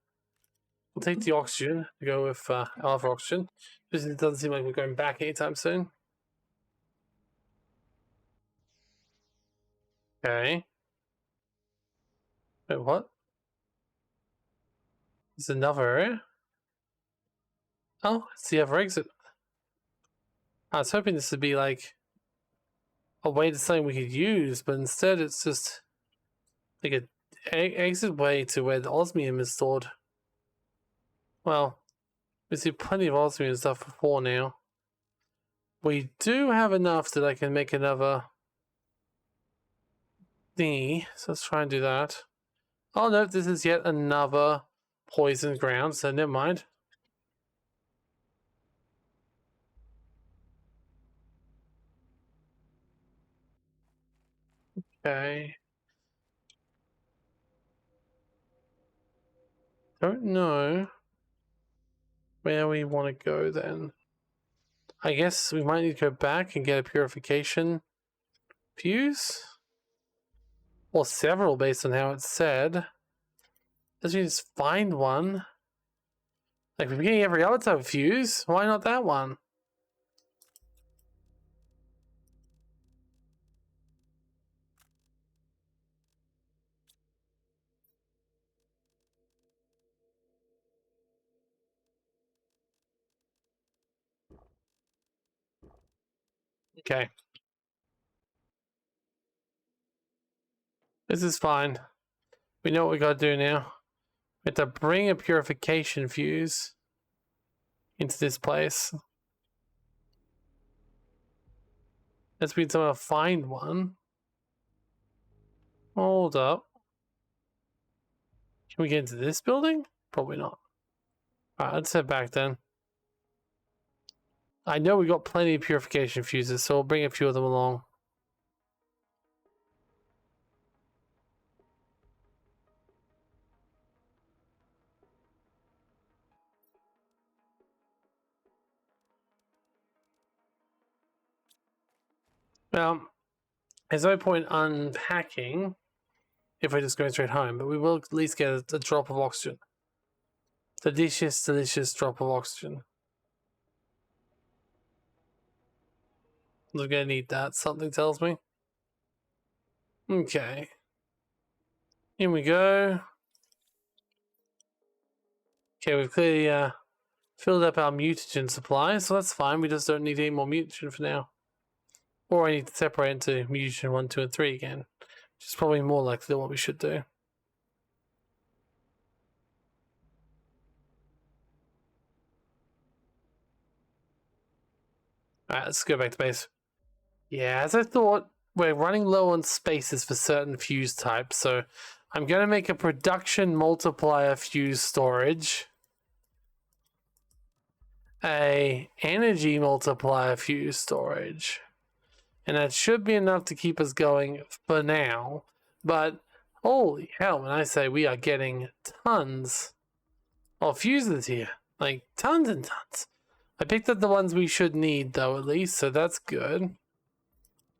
[SPEAKER 1] We'll take the oxygen to go with alpha oxygen. Because it doesn't seem like we're going back anytime soon. Okay. Wait, what? There's another area? Oh, it's the other exit. I was hoping this would be like a way to something we could use, but instead it's just like a exit way to where the osmium is stored. Well, we see plenty of osmium stuff before now. We do have enough that I can make another thingy, so let's try and do that. Oh no, this is yet another poison ground, so never mind. Okay. Don't know where we want to go then. I guess we might need to go back and get a purification fuse? Or several based on how it's said. Does we just find one? Like we're getting every other type of fuse, why not that one? Okay. This is fine. We know what we gotta do now. We have to bring a purification fuse into this place. Let's be someone to find one. Hold up. Can we get into this building? Probably not. Alright, let's head back then. I know we got plenty of purification fuses, so we'll bring a few of them along. Well, there's no point unpacking if we're just going straight home, but we will at least get a drop of oxygen. Delicious, delicious drop of oxygen. We're gonna need that, something tells me. Okay. In we go. Okay, we've clearly filled up our mutagen supply, so that's fine. We just don't need any more mutagen for now. Or I need to separate into mutagen 1, 2, and 3 again, which is probably more likely than what we should do. Alright, let's go back to base. Yeah, as I thought, we're running low on spaces for certain fuse types, so I'm going to make a production multiplier fuse storage, a energy multiplier fuse storage, and that should be enough to keep us going for now. But holy hell, when I say we are getting tons of fuses here, like tons and tons. I picked up the ones we should need though, at least, so that's good.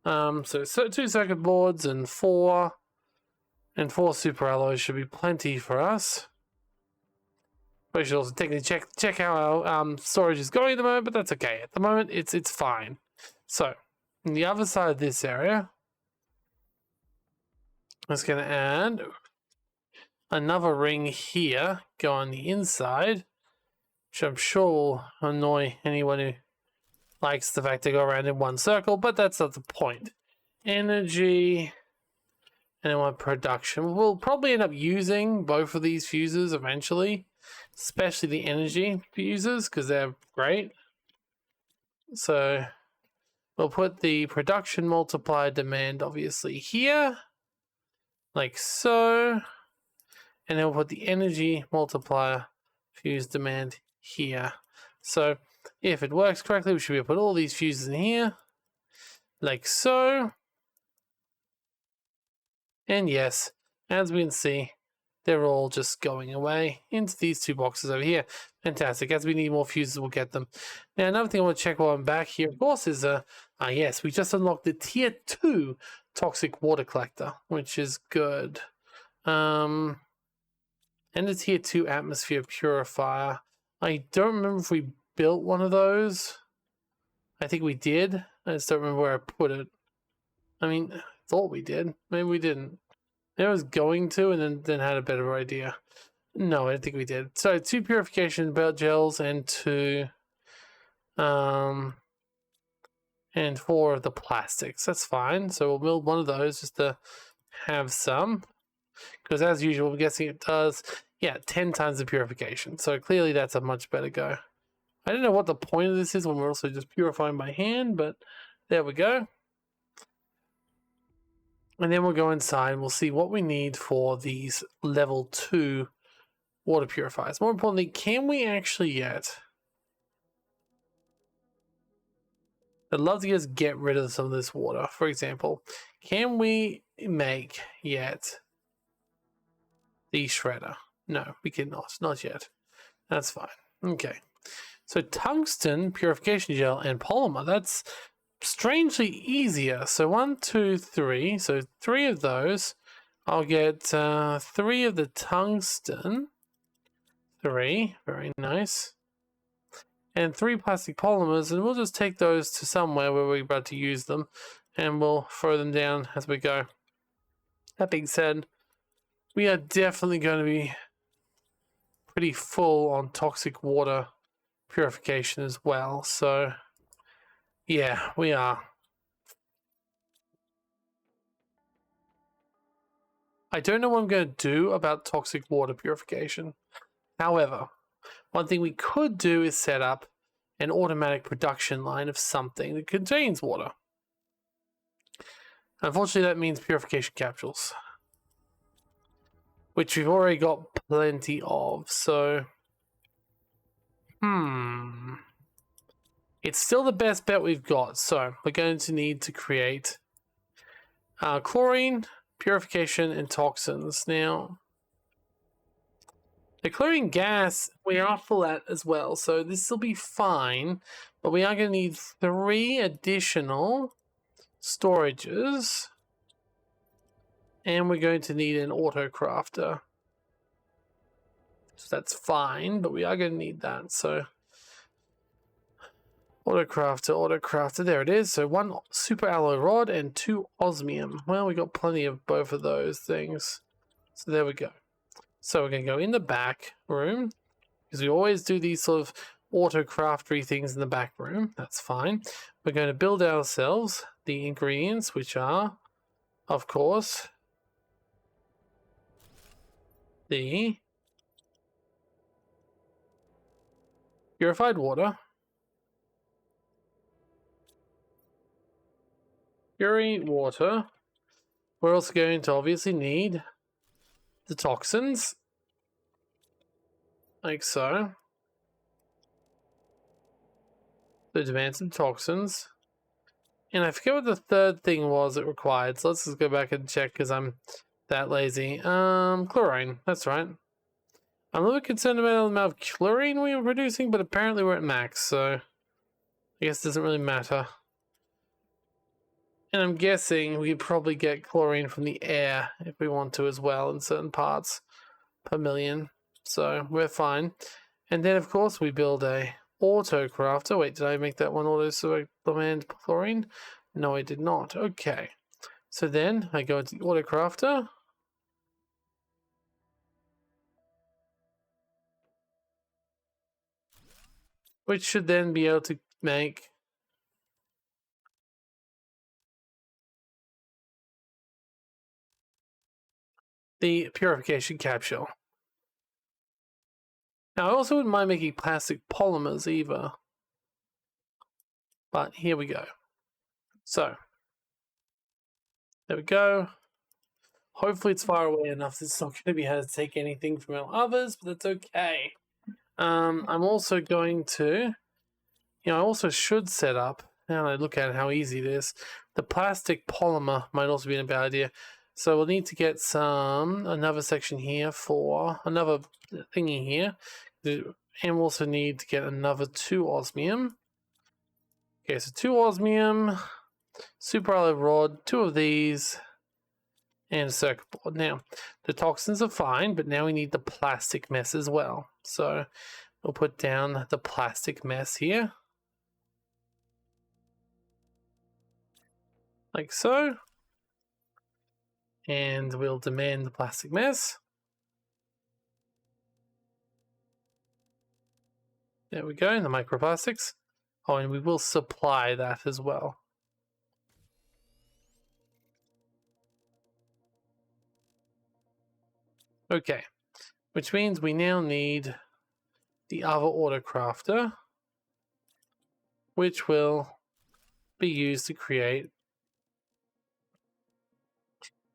[SPEAKER 1] So 2 circuit boards and 4 And 4 super alloys should be plenty for us. We should also technically check how our storage is going at the moment, but that's okay. At the moment, it's fine. So, on the other side of this area, I'm just going to add another ring here, go on the inside, which I'm sure will annoy anyone who likes the fact they go around in one circle, but that's not the point. Energy, and then one production. We'll probably end up using both of these fuses eventually, especially the energy fuses, because they're great. So we'll put the production multiplier demand obviously here, like so. And then we'll put the energy multiplier fuse demand here. So if it works correctly, we should be able to put all these fuses in here, like so. And yes, as we can see, they're all just going away into these 2 boxes over here. Fantastic. As we need more fuses, we'll get them. Now, another thing I want to check while I'm back here, of course, is yes, we just unlocked the tier 2 toxic water collector, which is good. And the tier 2 atmosphere purifier. I don't remember if we built one of those. I think we did. I just don't remember where I put it. I mean, I thought we did. Maybe we didn't. I was going to, and then had a better idea. No, I don't think we did. So 2 purification belt gels and 2 and 4 of the plastics. That's fine. So we'll build one of those just to have some. Because as usual, I'm guessing it does, 10 times the purification. So clearly that's a much better go. I don't know what the point of this is when we're also just purifying by hand, but there we go. And then we'll go inside and we'll see what we need for these level 2 water purifiers. More importantly, can we actually yet? I'd love to just get rid of some of this water. For example, can we make yet the shredder? No, we cannot. Not yet. That's fine. Okay. So tungsten, purification gel, and polymer. That's strangely easier. So 1, 2, 3. So 3 of those. I'll get 3 of the tungsten. 3. Very nice. And 3 plastic polymers. And we'll just take those to somewhere where we're about to use them. And we'll throw them down as we go. That being said, we are definitely going to be pretty full on toxic water purification as well. So yeah, we are. I don't know what I'm going to do about toxic water purification. However, one thing we could do is set up an automatic production line of something that contains water. Unfortunately, that means purification capsules, which we've already got plenty of. So it's still the best bet we've got. So we're going to need to create chlorine, purification, and toxins. Now, the chlorine gas, we are full at as well. So this will be fine. But we are going to need 3 additional storages. And we're going to need an auto crafter. So that's fine, but we are going to need that. So auto crafter, there it is. So 1 super alloy rod and 2 osmium. Well, we got plenty of both of those things. So there we go. So we're going to go in the back room, because we always do these sort of auto craftery things in the back room. That's fine. We're going to build ourselves the ingredients, which are, of course, the purified water, pure water. We're also going to obviously need the toxins, like so. So demand some toxins. And I forget what the third thing was it required, so let's just go back and check because I'm that lazy. Chlorine, that's right. I'm a little concerned about the amount of chlorine we were producing, but apparently we're at max, so I guess it doesn't really matter. And I'm guessing we could probably get chlorine from the air if we want to as well in certain parts per million. So we're fine. And then of course we build a auto crafter. Wait, did I make that one auto select demand chlorine? No, I did not. Okay. So then I go into the auto crafter. Which should then be able to make the purification capsule. Now I also wouldn't mind making plastic polymers either. But here we go. So there we go. Hopefully it's far away enough that it's not going to be able to take anything from our others, but that's okay. I'm also going to, I also should set up, now I look at how easy it is, the plastic polymer might also be a bad idea. So we'll need to get another section here for another thingy here. And we'll also need to get another 2 osmium. Okay, so 2 osmium, super olive rod, 2 of these, and a circuit board. Now, the toxins are fine, but now we need the plastic mess as well. So we'll put down the plastic mess here. Like so. And we'll demand the plastic mess. There we go, the microplastics. Oh, and we will supply that as well. Okay, which means we now need the other autocrafter, which will be used to create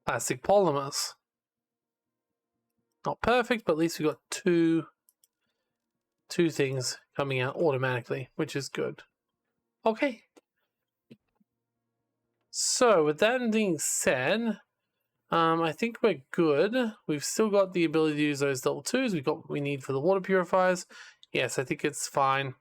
[SPEAKER 1] plastic polymers. Not perfect, but at least we got two things coming out automatically, which is good. Okay. So with that being said, I think we're good. We've still got the ability to use those level 2s. We've got what we need for the water purifiers. Yes, I think it's fine.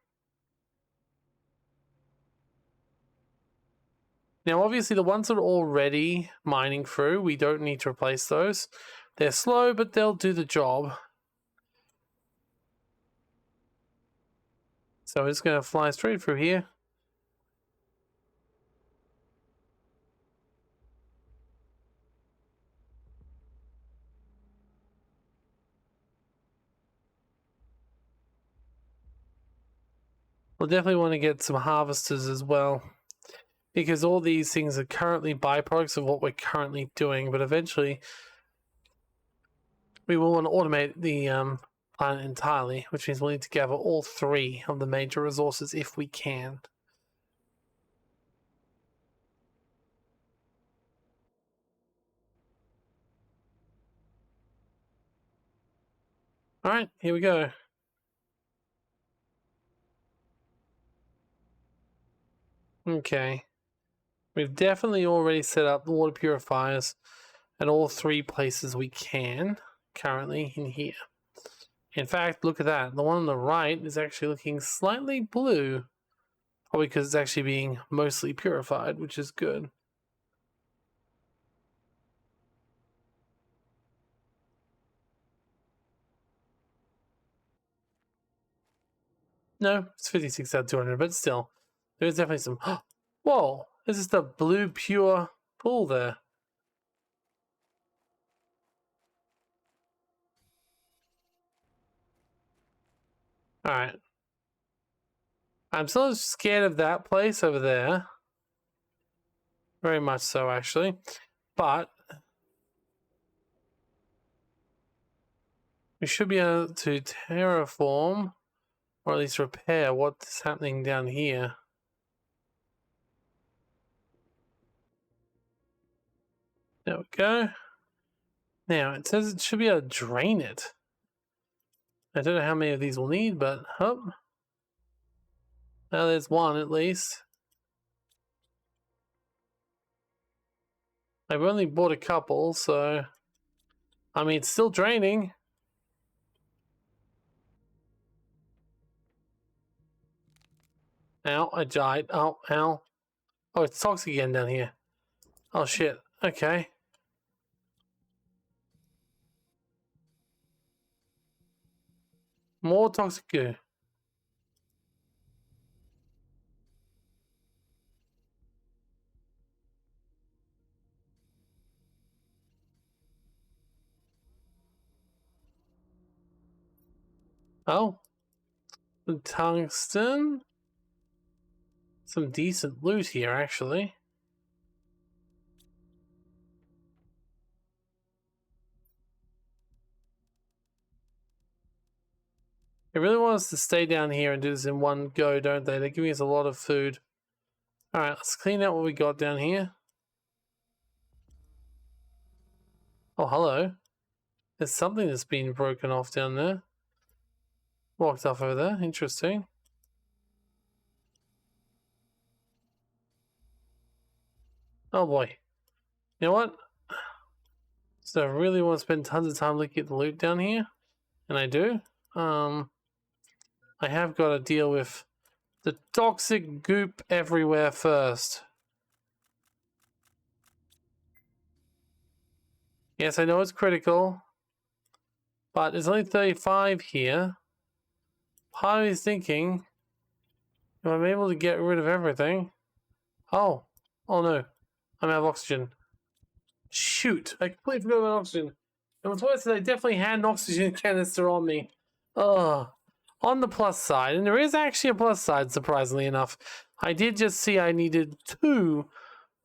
[SPEAKER 1] Now, obviously, the ones that are already mining through, we don't need to replace those. They're slow, but they'll do the job. So we're just going to fly straight through here. We'll definitely want to get some harvesters as well, because all these things are currently byproducts of what we're currently doing, but eventually we will want to automate the planet entirely, which means we'll need to gather all 3 of the major resources if we can. Alright, here we go. Okay. We've definitely already set up the water purifiers at all 3 places we can currently in here. In fact, look at that. The one on the right is actually looking slightly blue. Probably because it's actually being mostly purified, which is good. No, it's 56 out of 200, but still. There's definitely some... Whoa! This is the blue pure pool there. Alright. I'm still scared of that place over there. Very much so, actually. But we should be able to terraform, or at least repair, what's happening down here. There we go. Now, it says it should be able to drain it. I don't know how many of these we'll need, but... Oh. Now there's one, at least. I've only bought a couple, so... I mean, it's still draining. Ow, I died. Oh, ow. Oh, it's toxic again down here. Oh shit. Okay. More toxic goo. Oh. Tungsten. Some decent loot here, actually. They really want us to stay down here and do this in one go, don't they? They're giving us a lot of food. Alright, let's clean out what we got down here. Oh, hello. There's something that's been broken off down there. Walked off over there. Interesting. Oh boy. You know what? So I really want to spend tons of time looking at the loot down here. And I do. I have got to deal with the toxic goop everywhere first. Yes, I know it's critical. But there's only 35 here. Part of me is thinking, if I'm able to get rid of everything. Oh. Oh no. I'm out of oxygen. Shoot. I completely forgot about oxygen. And what's worse is I definitely had an oxygen canister on me. Ugh. On the plus side, and there is actually a plus side, surprisingly enough, I did just see I needed 2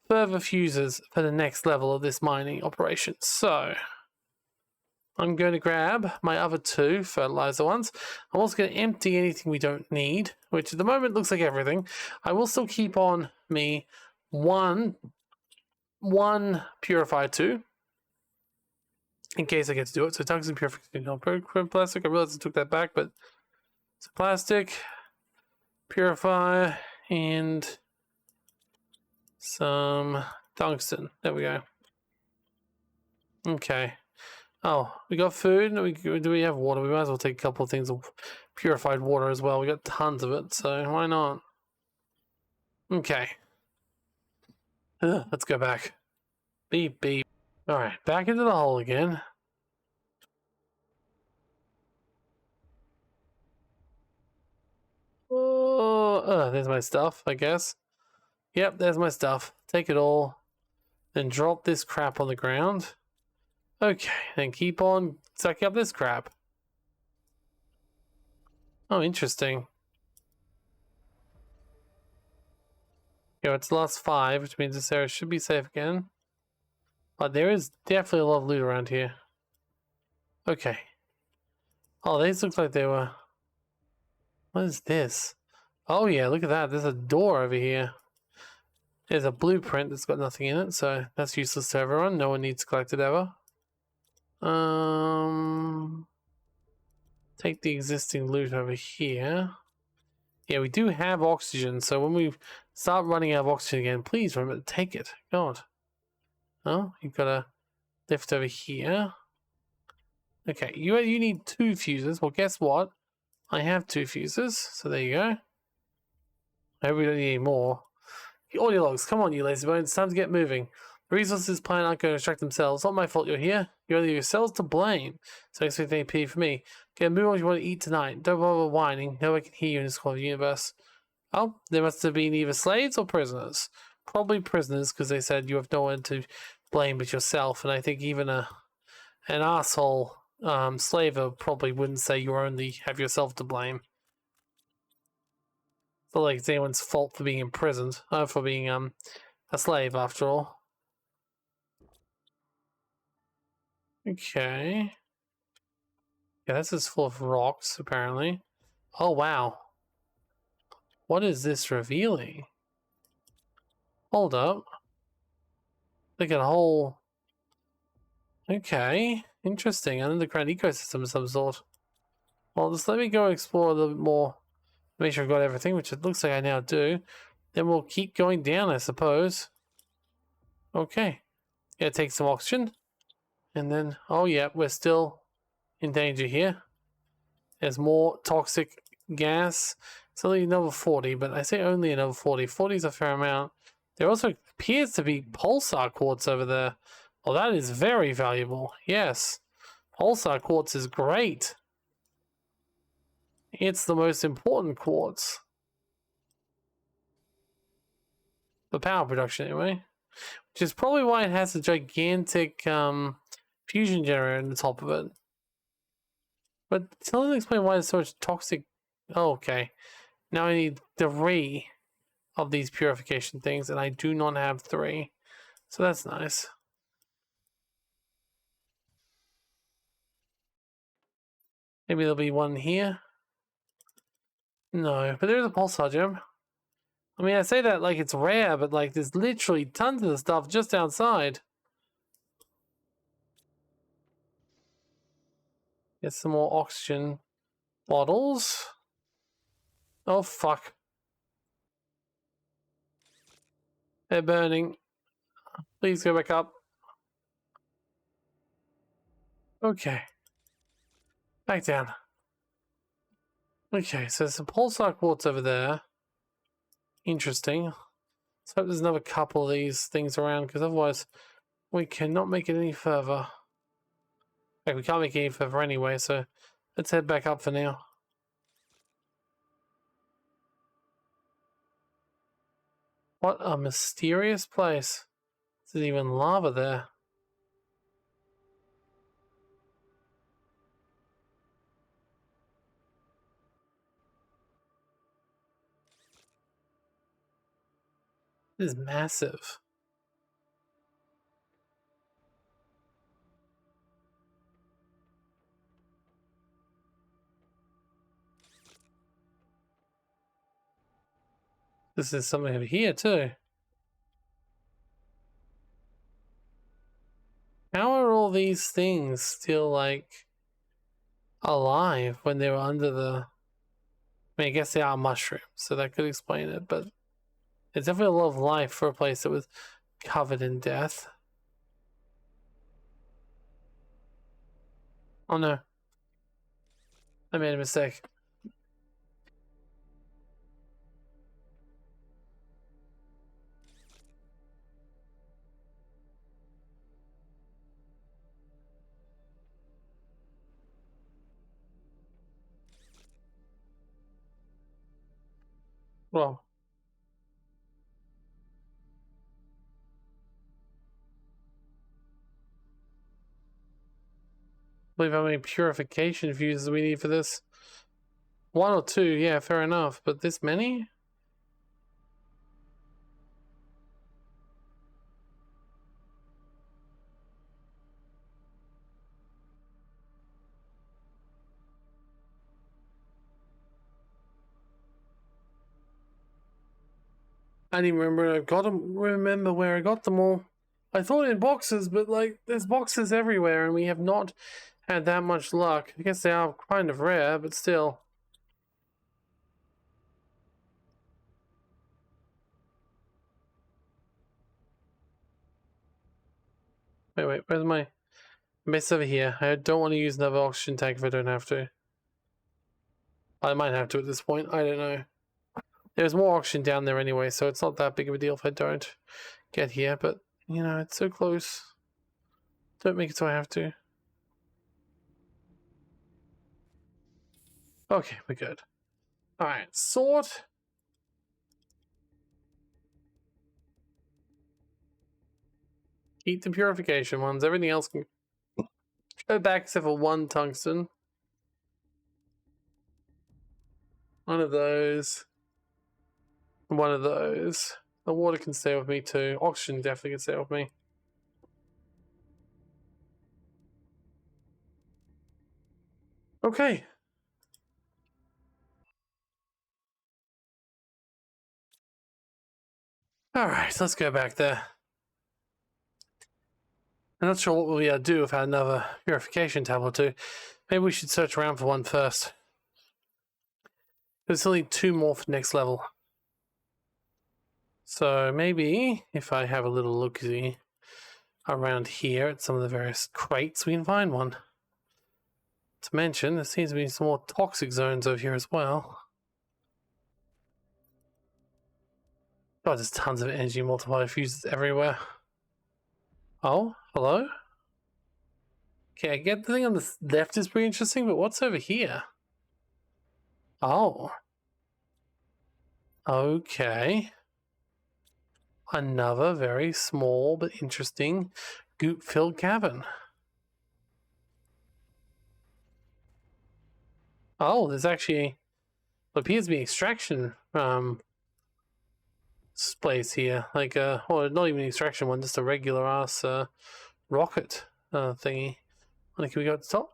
[SPEAKER 1] further fuses for the next level of this mining operation. So, I'm going to grab my other 2 fertilizer ones. I'm also going to empty anything we don't need, which at the moment looks like everything. I will still keep on me one purifier 2. In case I get to do it. So tungsten purification, plastic. I realized I took that back, but it's plastic, purifier, and some tungsten. There we go. Okay. Oh, we got food. Do we have water? We might as well take a couple of things of purified water as well. We got tons of it, so why not? Okay. Let's go back. Beep, beep. Alright, back into the hole again. Oh, there's my stuff, I guess. Yep, there's my stuff. Take it all. Then drop this crap on the ground. Okay, then keep on sucking up this crap. Oh, interesting. Yeah, it's the last 5, which means this area should be safe again. But there is definitely a lot of loot around here. Okay. Oh, these look like they were... What is this? Oh yeah, look at that. There's a door over here. There's a blueprint that's got nothing in it, so that's useless to everyone. No one needs to collect it ever. Take the existing loot over here. Yeah, we do have oxygen, so when we start running out of oxygen again, please remember to take it. God. Oh, you've got a lift over here. Okay, you need 2 fuses. Well, guess what? I have 2 fuses, so there you go. I hope we don't need any more. The audio logs, come on, you lazy bones, it's time to get moving. The resources plan aren't going to extract themselves. It's not my fault you're here. You're only yourselves to blame. So expect any pity for me. Get a move on what you want to eat tonight. Don't bother whining. No one can hear you in this corner of the universe. Oh, there must have been either slaves or prisoners. Probably prisoners, because they said you have no one to blame but yourself. And I think even an asshole slaver probably wouldn't say you only have yourself to blame. It's not like it's anyone's fault for being imprisoned, for being a slave after all. Okay. Yeah, this is full of rocks, apparently. Oh, wow. What is this revealing? Hold up. Like a whole... Okay. Interesting. An underground ecosystem of some sort. Well, just let me go explore a little bit more. Make sure I've got everything, which it looks like I now do. Then we'll keep going down, I suppose. Okay. Gotta take some oxygen. And then, oh yeah, we're still in danger here. There's more toxic gas. It's only another 40, but I say only another 40. 40 is a fair amount. There also appears to be pulsar quartz over there. Well, that is very valuable. Yes. Pulsar quartz is great. It's the most important quartz. The power production, anyway. Which is probably why it has a gigantic fusion generator on the top of it. But still doesn't explain why it's so much toxic. Oh, okay. Now I need 3 of these purification things, and I do not have 3. So that's nice. Maybe there'll be one here. No, but there's a pulsar gem. I mean, I say that like it's rare, but like there's literally tons of the stuff just outside. Get some more oxygen bottles. Oh, fuck. They're burning. Please go back up. Okay. Back down. Okay, so there's some pulsar quartz over there. Interesting. Let's hope there's another couple of these things around, because otherwise we cannot make it any further. Like, we can't make it any further anyway, so let's head back up for now. What a mysterious place. There's even lava there. This is massive. This is something over here too. How are all these things still like alive when they were under the... I mean, I guess they are mushrooms, so that could explain it, but there's definitely a lot of life for a place that was covered in death. Oh no. I made a mistake. Well, I believe how many purification fuses we need for this. 1 or 2, yeah, fair enough, but this many? I didn't remember I got them. Remember where I got them all. I thought in boxes, but like there's boxes everywhere, and we have not had that much luck. I guess they are kind of rare, but still. Wait, where's my mess over here? I don't want to use another oxygen tank if I don't have to. I might have to at this point. I don't know. There's more oxygen down there anyway, so it's not that big of a deal if I don't get here. But you know, it's so close. Don't make it so I have to. Okay, we're good. Alright, sort. Eat the purification ones. Everything else can go back except for 1 tungsten. One of those. One of those. The water can stay with me too. Oxygen definitely can stay with me. Okay. Alright, let's go back there. I'm not sure what we'll do if I had another purification tablet or 2. Maybe we should search around for one first. There's only 2 more for next level. So maybe if I have a little look-see around here at some of the various crates, we can find one. To mention, there seems to be some more toxic zones over here as well. God, there's tons of energy multiplier fuses everywhere. Oh, hello? Okay, I get the thing on the left is pretty interesting, but what's over here? Oh. Okay. Another very small but interesting goop-filled cavern. Oh, there's actually what appears to be extraction place here. Like well, not even an extraction one, just a regular ass rocket thingy. Can we go up the top?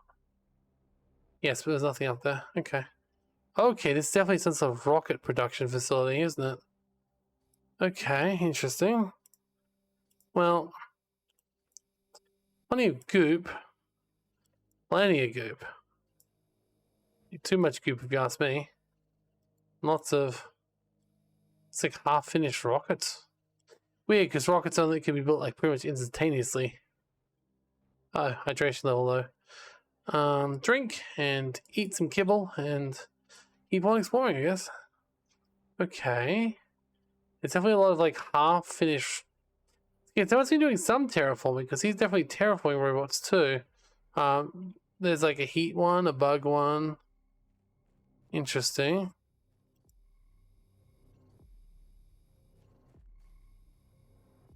[SPEAKER 1] Yes, but there's nothing up there. Okay. Okay, this is definitely some sort of rocket production facility, isn't it? Okay, interesting. Well, plenty of goop. Plenty of goop. Too much goop if you ask me. Lots of... It's like half-finished rockets. Weird, because rockets only can be built like pretty much instantaneously. Oh, hydration level low. Drink and eat some kibble and keep on exploring, I guess. Okay. It's definitely a lot of like half-finished... Yeah, they must be doing some terraforming, because he's definitely terraforming robots too. There's like a heat one, a bug one. Interesting.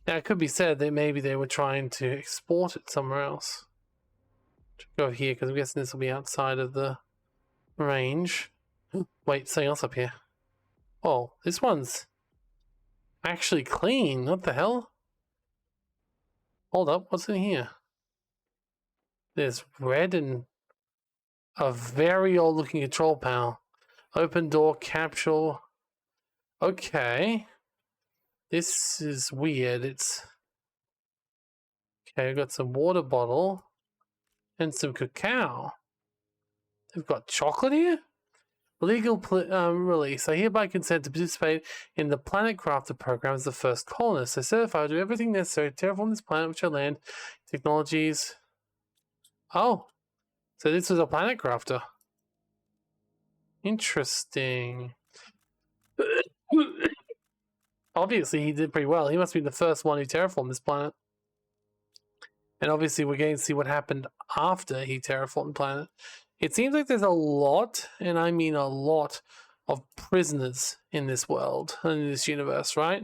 [SPEAKER 1] Now, it could be said that maybe they were trying to export it somewhere else. Go over here, because I'm guessing this will be outside of the range. Wait, something else up here. Oh, this one's actually clean. What the hell? Hold up, what's in here? There's red and a very old looking control panel. Open door capsule. Okay. This is weird. It's... Okay, we've got some water bottle and some cacao. They've got chocolate here? Legal release. I hereby consent to participate in the Planet Crafter program as the first colonist. I certify to do everything necessary to terraform this planet with your land, technologies. Oh, so this was a Planet Crafter. Interesting. Obviously, he did pretty well. He must be the first one who terraformed this planet. And obviously, we're going to see what happened after he terraformed the planet. It seems like there's a lot, and I mean a lot, of prisoners in this world, in this universe, right?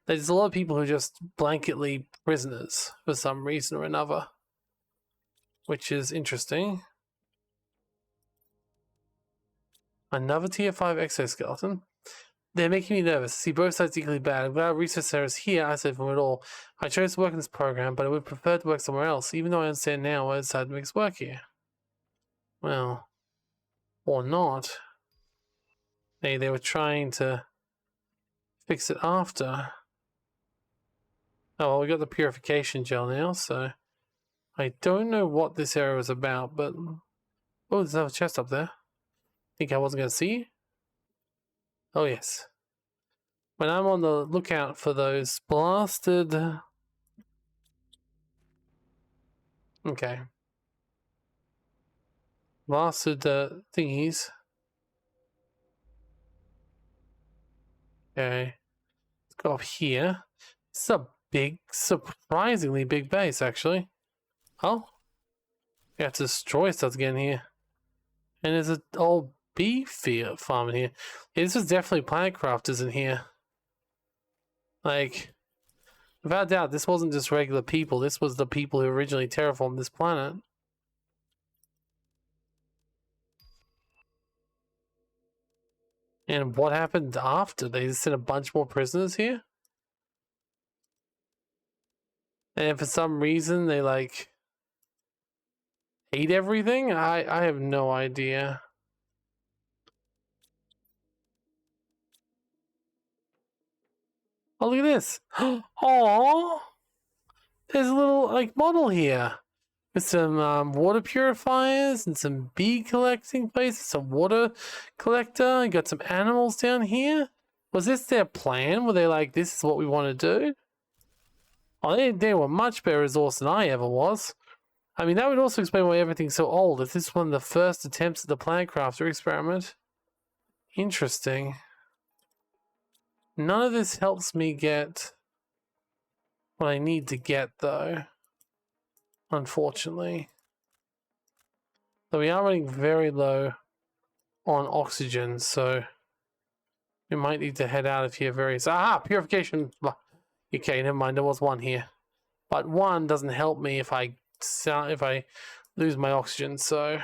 [SPEAKER 1] There's a lot of people who are just blanketly prisoners for some reason or another, which is interesting. Another tier 5 exoskeleton. They're making me nervous. See both sides equally bad. I'm glad research center is here. I said from it all. I chose to work in this program, but I would prefer to work somewhere else, even though I understand now why I decided to make us work here. Well, or not. They were trying to fix it after. Oh, well, we got the purification gel now, so I don't know what this area was about, but oh, there's another chest up there. Think I wasn't going to see? Oh, yes. When I'm on the lookout for those blasted... Okay. Blasted thingies. Okay. Let's go up here. It's a big, surprisingly big base, actually. Oh. We have to destroy stuff again here. And there's an old bee farm in here. Yeah, this was definitely Planet Crafters in here. Like, without doubt, this wasn't just regular people. This was the people who originally terraformed this planet. And what happened after? They just sent a bunch more prisoners here? And for some reason, they, like, ate everything? I have no idea. Oh, look at this. Aww. There's a little, like, model here. With some water purifiers and some bee collecting places, some water collector. You got some animals down here. Was this their plan? Were they like, this is what we want to do? Oh, they were much better resourced than I ever was. I mean, that would also explain why everything's so old. If this is one of the first attempts at the Planet Crafter experiment. Interesting. None of this helps me get what I need to get, though, unfortunately. So we are running very low on oxygen, so we might need to head out of here very... Purification! Okay, never mind, there was one here. But one doesn't help me if I lose my oxygen, so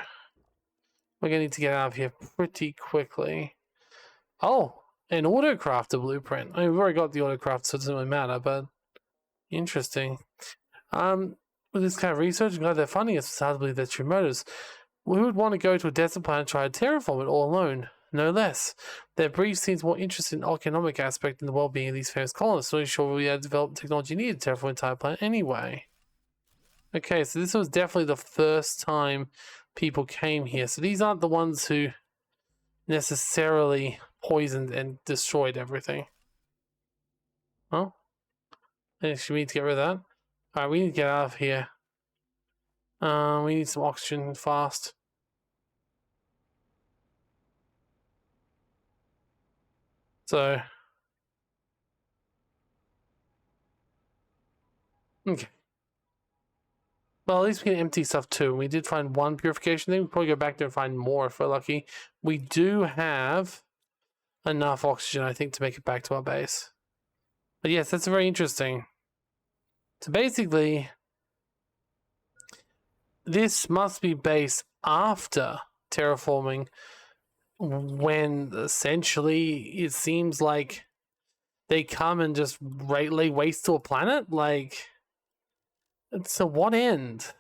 [SPEAKER 1] we're gonna need to get out of here pretty quickly. Oh, an autocrafter blueprint. I mean, we've already got the autocraft, so it doesn't really matter, but interesting. With this kind of research, I'm glad they're funding us. It's hard to believe they're true motives. Who would want to go to a desert planet and try to terraform it all alone? No less. Their brief seems more interested in the economic aspect than the well-being of these famous colonists. So sure we had developed technology needed to terraform the entire planet anyway. Okay, so this was definitely the first time people came here. So these aren't the ones who necessarily poisoned and destroyed everything. Oh? Should we need to get rid of that? Alright, we need to get out of here. We need some oxygen fast. So... okay. Well, at least we can empty stuff too. We did find one purification thing. We'll probably go back there and find more if we're lucky. We do have enough oxygen, I think, to make it back to our base. But yes, that's very interesting. So basically, this must be based after terraforming, when essentially it seems like they come and just lay waste to a planet. Like, to what end?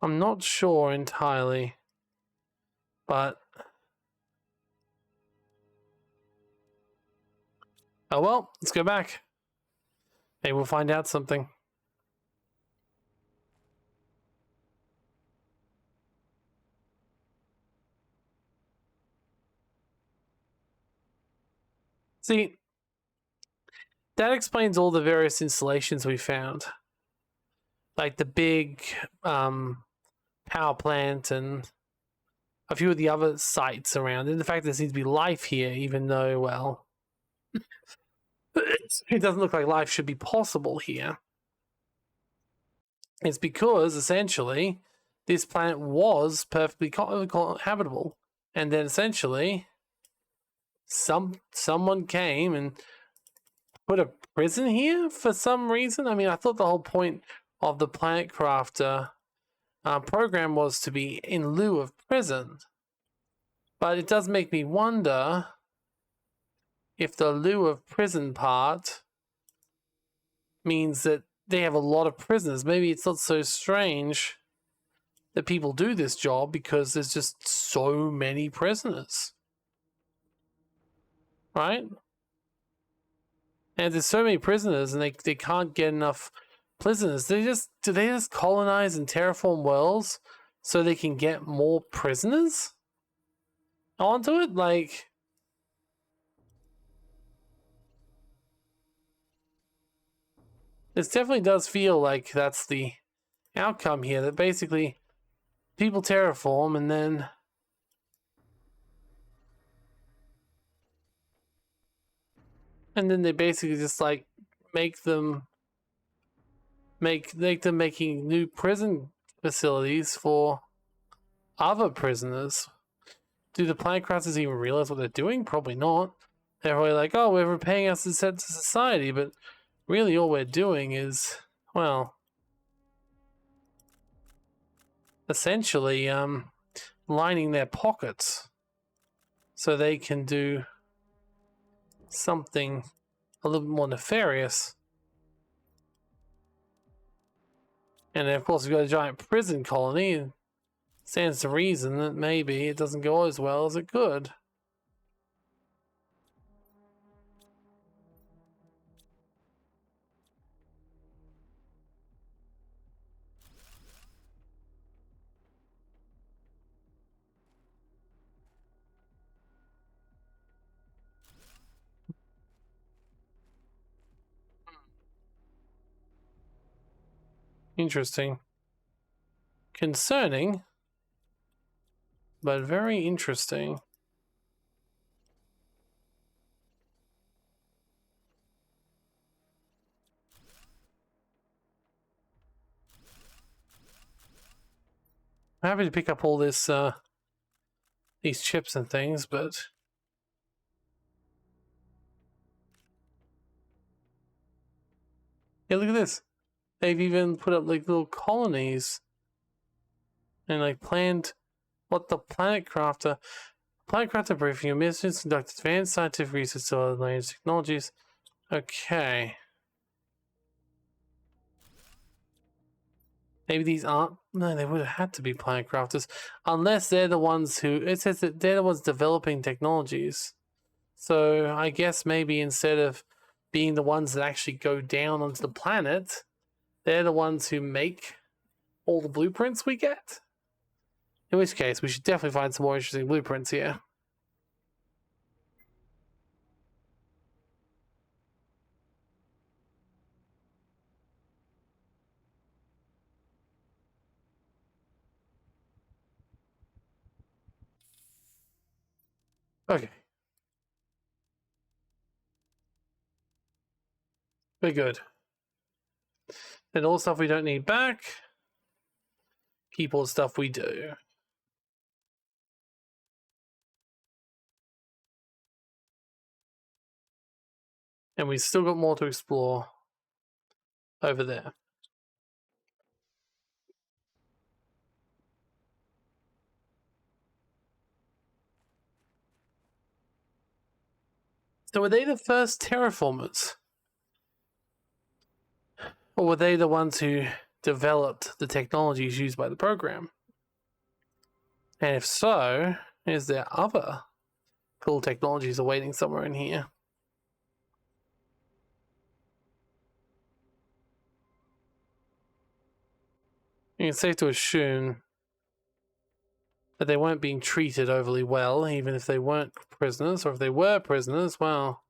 [SPEAKER 1] I'm not sure entirely, but oh well, let's go back. Maybe we'll find out something. See, that explains all the various installations we found. Like the big power plant and a few of the other sites around. And the fact there seems to be life here, even though, well, it doesn't look like life should be possible here. It's because, essentially, this planet was perfectly habitable. And then, essentially, someone came and put a prison here for some reason. I mean, I thought the whole point of the Planet Crafter program was to be in lieu of prison. But it does make me wonder if the lieu of prison part means that they have a lot of prisoners. Maybe it's not so strange that people do this job because there's just so many prisoners. Right? And there's so many prisoners and they can't get enough prisoners. Do they just colonize and terraform worlds so they can get more prisoners onto it? Like, this definitely does feel like that's the outcome here, that basically people terraform and then they basically just like make them making new prison facilities for other prisoners. Do the planet crafters even realize what they're doing? Probably not. They're probably like, oh, we're repaying us to set to society, but really all we're doing is, well, essentially lining their pockets so they can do something a little bit more nefarious. And then, of course, we've got a giant prison colony, and stands to reason that maybe it doesn't go as well as it could. Interesting. Concerning, but very interesting. I'm happy to pick up all this, these chips and things, but yeah, look at this. They've even put up like little colonies and like planned what the Planet Crafter briefing. Missions conduct advanced scientific research to other language technologies. Okay. Maybe these aren't. No, they would have had to be Planet Crafters, unless they're the ones who. It says that they're the ones developing technologies. So I guess maybe instead of being the ones that actually go down onto the planet, they're the ones who make all the blueprints we get. In which case, we should definitely find some more interesting blueprints here. Okay. We're good. And all the stuff we don't need back. Keep all the stuff we do. And we've still got more to explore over there. So were they the first terraformers? Or were they the ones who developed the technologies used by the program? And if so, is there other cool technologies awaiting somewhere in here? It's safe to assume that they weren't being treated overly well, even if they weren't prisoners, or if they were prisoners, well,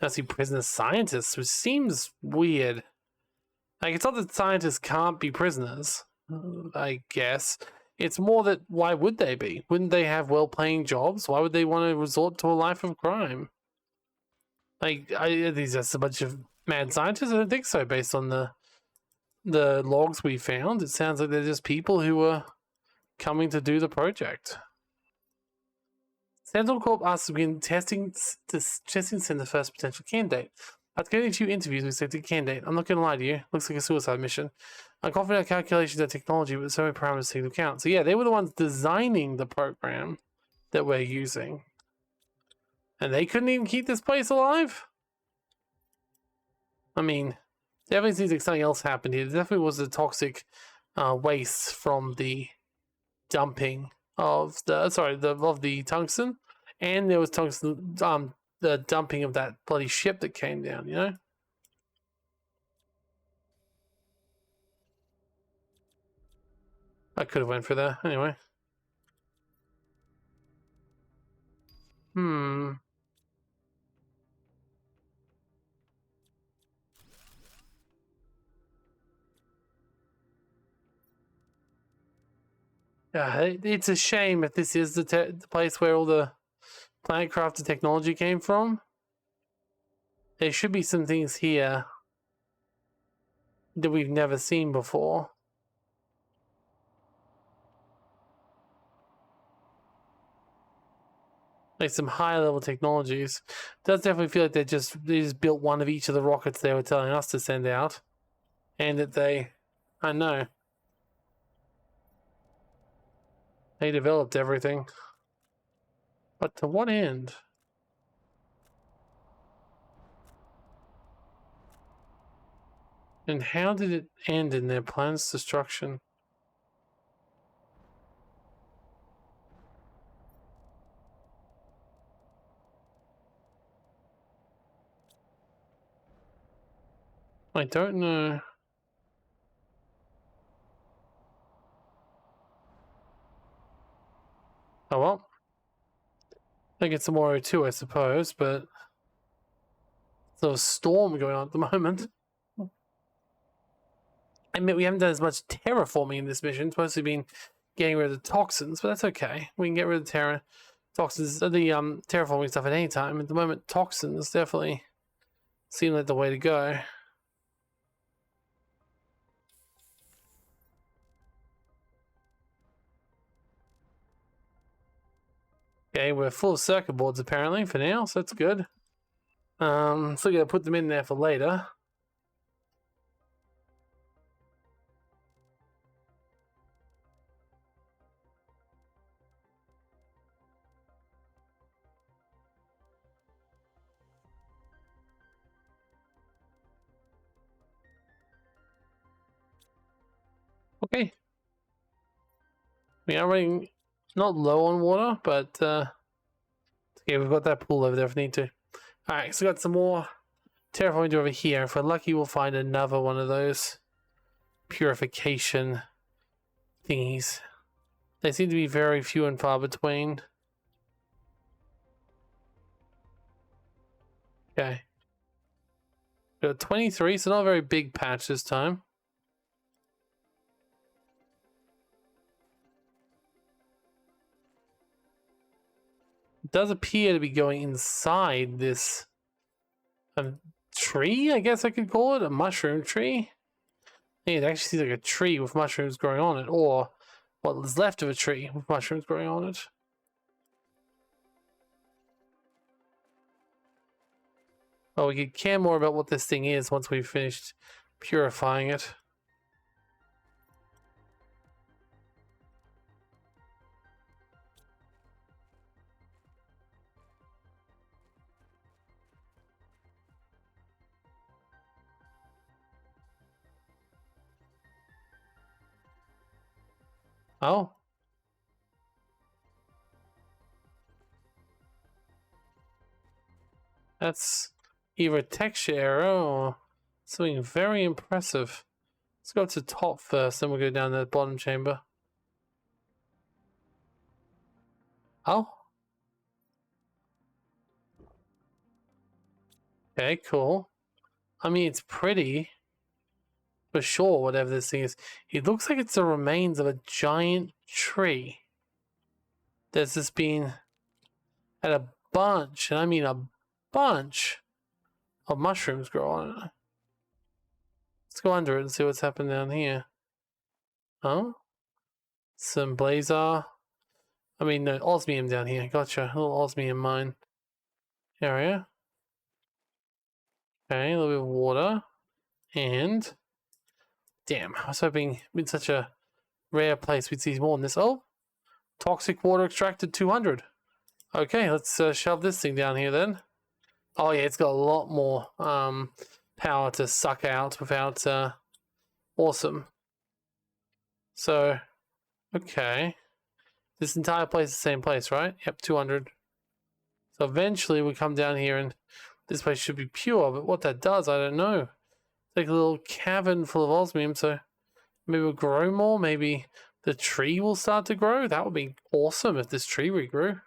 [SPEAKER 1] I see prisoner scientists, which seems weird. Like, it's not that scientists can't be prisoners, I guess. It's more that why would they be? Wouldn't they have well-paying jobs? Why would they want to resort to a life of crime? Like, these are a bunch of mad scientists? I don't think so, based on the logs we found. It sounds like they're just people who were coming to do the project. Sentinel Corp asks to begin testing send the first potential candidate. After getting 2 interviews with selected candidate, I'm not going to lie to you, looks like a suicide mission. I'm confident our calculations are technology, but so many parameters take into account. So yeah, they were the ones designing the program that we're using. And they couldn't even keep this place alive? I mean, definitely seems like something else happened here. There definitely was a toxic waste from the dumping of the tungsten, and there was tungsten the dumping of that bloody ship that came down, you know? I could have went for that anyway. Yeah, it's a shame if this is the place where all the planet crafted technology came from. There should be some things here that we've never seen before. Like some high level technologies. It does definitely feel like they just built one of each of the rockets they were telling us to send out. And that I know. They developed everything. But to what end? And how did it end in their planet's destruction? I don't know. Oh well. I get some more O2, I suppose, but there's a storm going on at the moment. I mean, we haven't done as much terraforming in this mission. It's mostly been getting rid of the toxins, but that's okay. We can get rid of the toxins, the terraforming stuff at any time. At the moment, toxins definitely seem like the way to go. Okay, we're full of circuit boards apparently for now, so that's good. Still gotta put them in there for later. Okay. We are running not low on water, but okay, we've got that pool over there if we need to. Alright, so got some more terraforming to do over here. If we're lucky, we'll find another one of those purification thingies. They seem to be very few and far between. Okay. Got 23, so not a very big patch this time. It does appear to be going inside this tree, I guess I could call it, a mushroom tree. Yeah, it actually seems like a tree with mushrooms growing on it, or what is left of a tree with mushrooms growing on it. Oh, we could care more about what this thing is once we've finished purifying it. Oh. That's either a texture error or something very impressive. Let's go to the top first, then we'll go down to the bottom chamber. Oh. Okay, cool. I mean, it's pretty. For sure, whatever this thing is. It looks like it's the remains of a giant tree. There's just been had a bunch, and I mean a bunch, of mushrooms grow on it. Let's go under it and see what's happened down here. Oh? Some blazer. I mean, no, osmium down here. Gotcha. A little osmium mine area. Okay, a little bit of water. And damn, I was hoping in such a rare place we'd see more than this. Oh, toxic water extracted 200. Okay, let's shove this thing down here then. Oh yeah, it's got a lot more power to suck out without awesome. So, okay. This entire place is the same place, right? Yep, 200. So eventually we come down here and this place should be pure, but what that does, I don't know. It's like a little cavern full of osmium, so maybe we'll grow more, maybe the tree will start to grow. That would be awesome if this tree regrew.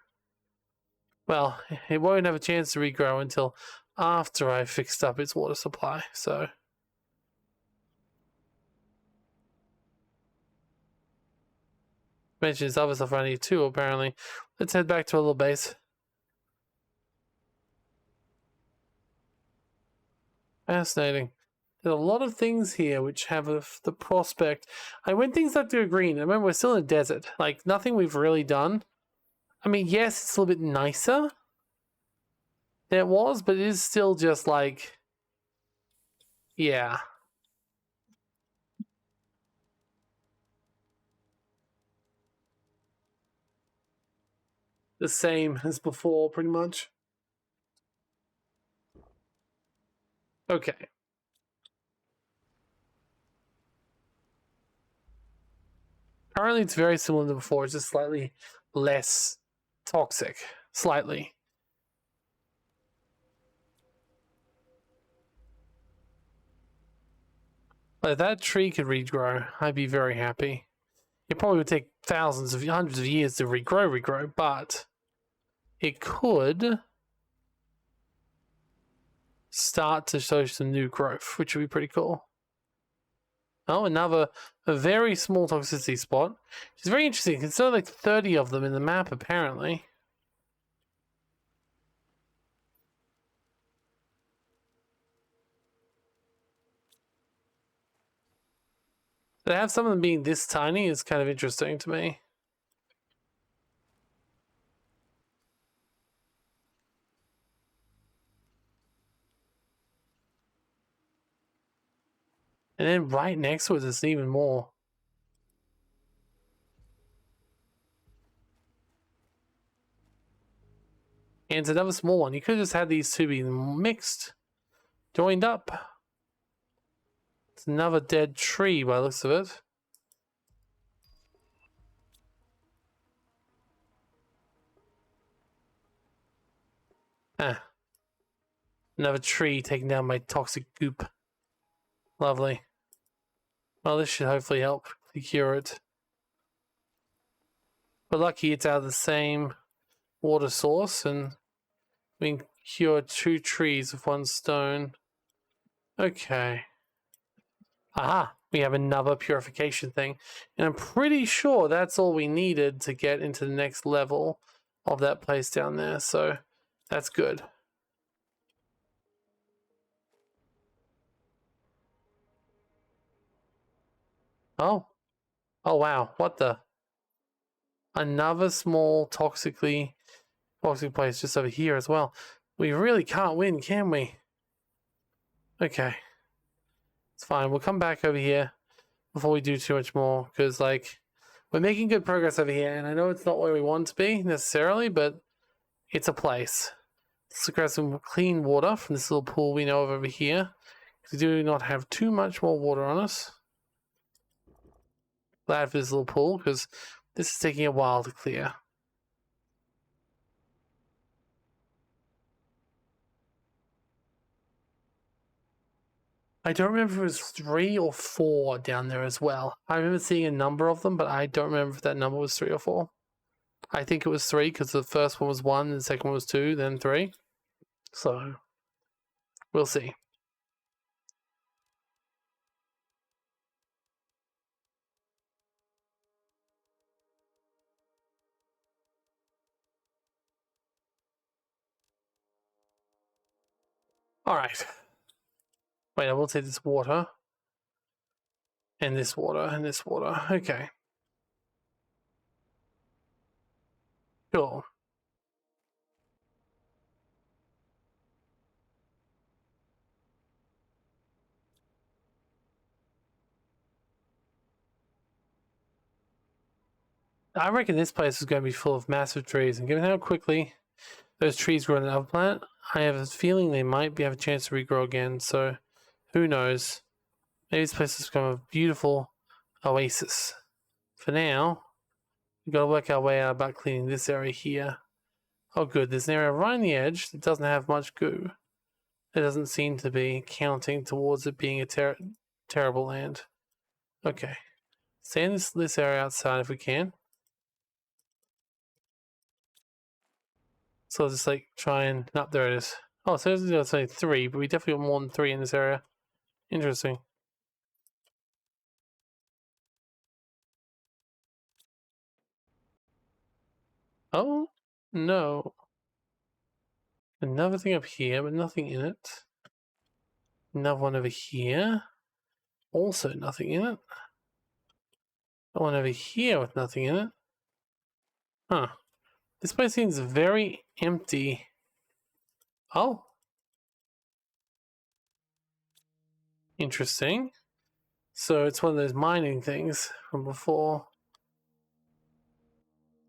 [SPEAKER 1] Well, it won't have a chance to regrow until after I fixed up its water supply, so. Mentions other stuff around here too, apparently. Let's head back to our little base. Fascinating. There's a lot of things here which have the prospect. When things start to go green, I remember we're still in a desert. Like, nothing we've really done. I mean, yes, it's a little bit nicer than it was, but it is still just like, yeah. The same as before, pretty much. Okay. Currently, it's very similar to before. It's just slightly less toxic. Slightly. But if that tree could regrow, I'd be very happy. It probably would take thousands of hundreds of years to regrow, but it could start to show some new growth, which would be pretty cool. Oh, another a very small toxicity spot. It's very interesting. There's only like 30 of them in the map, apparently. To have some of them being this tiny is kind of interesting to me. And then right next to it, there's even more. And it's another small one. You could have just had these two be mixed, joined up. It's another dead tree by the looks of it. Ah. Another tree taking down my toxic goop. Lovely. Well, this should hopefully help cure it. But lucky it's out of the same water source, and we can cure 2 trees with 1 stone. Okay. Aha! We have another purification thing. And I'm pretty sure that's all we needed to get into the next level of that place down there. So that's good. Oh. Oh, wow. What the? Another small toxic place just over here as well. We really can't win, can we? Okay. It's fine. We'll come back over here before we do too much more, because, like, we're making good progress over here, and I know it's not where we want to be necessarily, but it's a place. Let's grab some clean water from this little pool we know of over here. We do not have too much more water on us. Glad for this little pool, because this is taking a while to clear. I don't remember if it was 3 or 4 down there as well. I remember seeing a number of them, but I don't remember if that number was 3 or 4. I think it was 3 because the first one was 1, the second one was 2, then 3. So, we'll see. Alright. Wait, I will take this water. And this water, and this water. Okay. Cool. I reckon this place is going to be full of massive trees, and given how quickly those trees grow in another planet, I have a feeling they might have a chance to regrow again, so who knows. Maybe this place has become a beautiful oasis. For now, we've got to work our way out about cleaning this area here. Oh good, there's an area right on the edge that doesn't have much goo. It doesn't seem to be counting towards it being a terrible land. Okay. Stay in this area outside if we can. So I'll just like try and... Nope, there it is. Oh, so there's only 3, but we definitely got more than 3 in this area. Interesting. Oh, no. Another thing up here, but nothing in it. Another one over here. Also nothing in it. Another one over here with nothing in it. Huh. This place seems very empty. Oh. Interesting. So it's one of those mining things from before.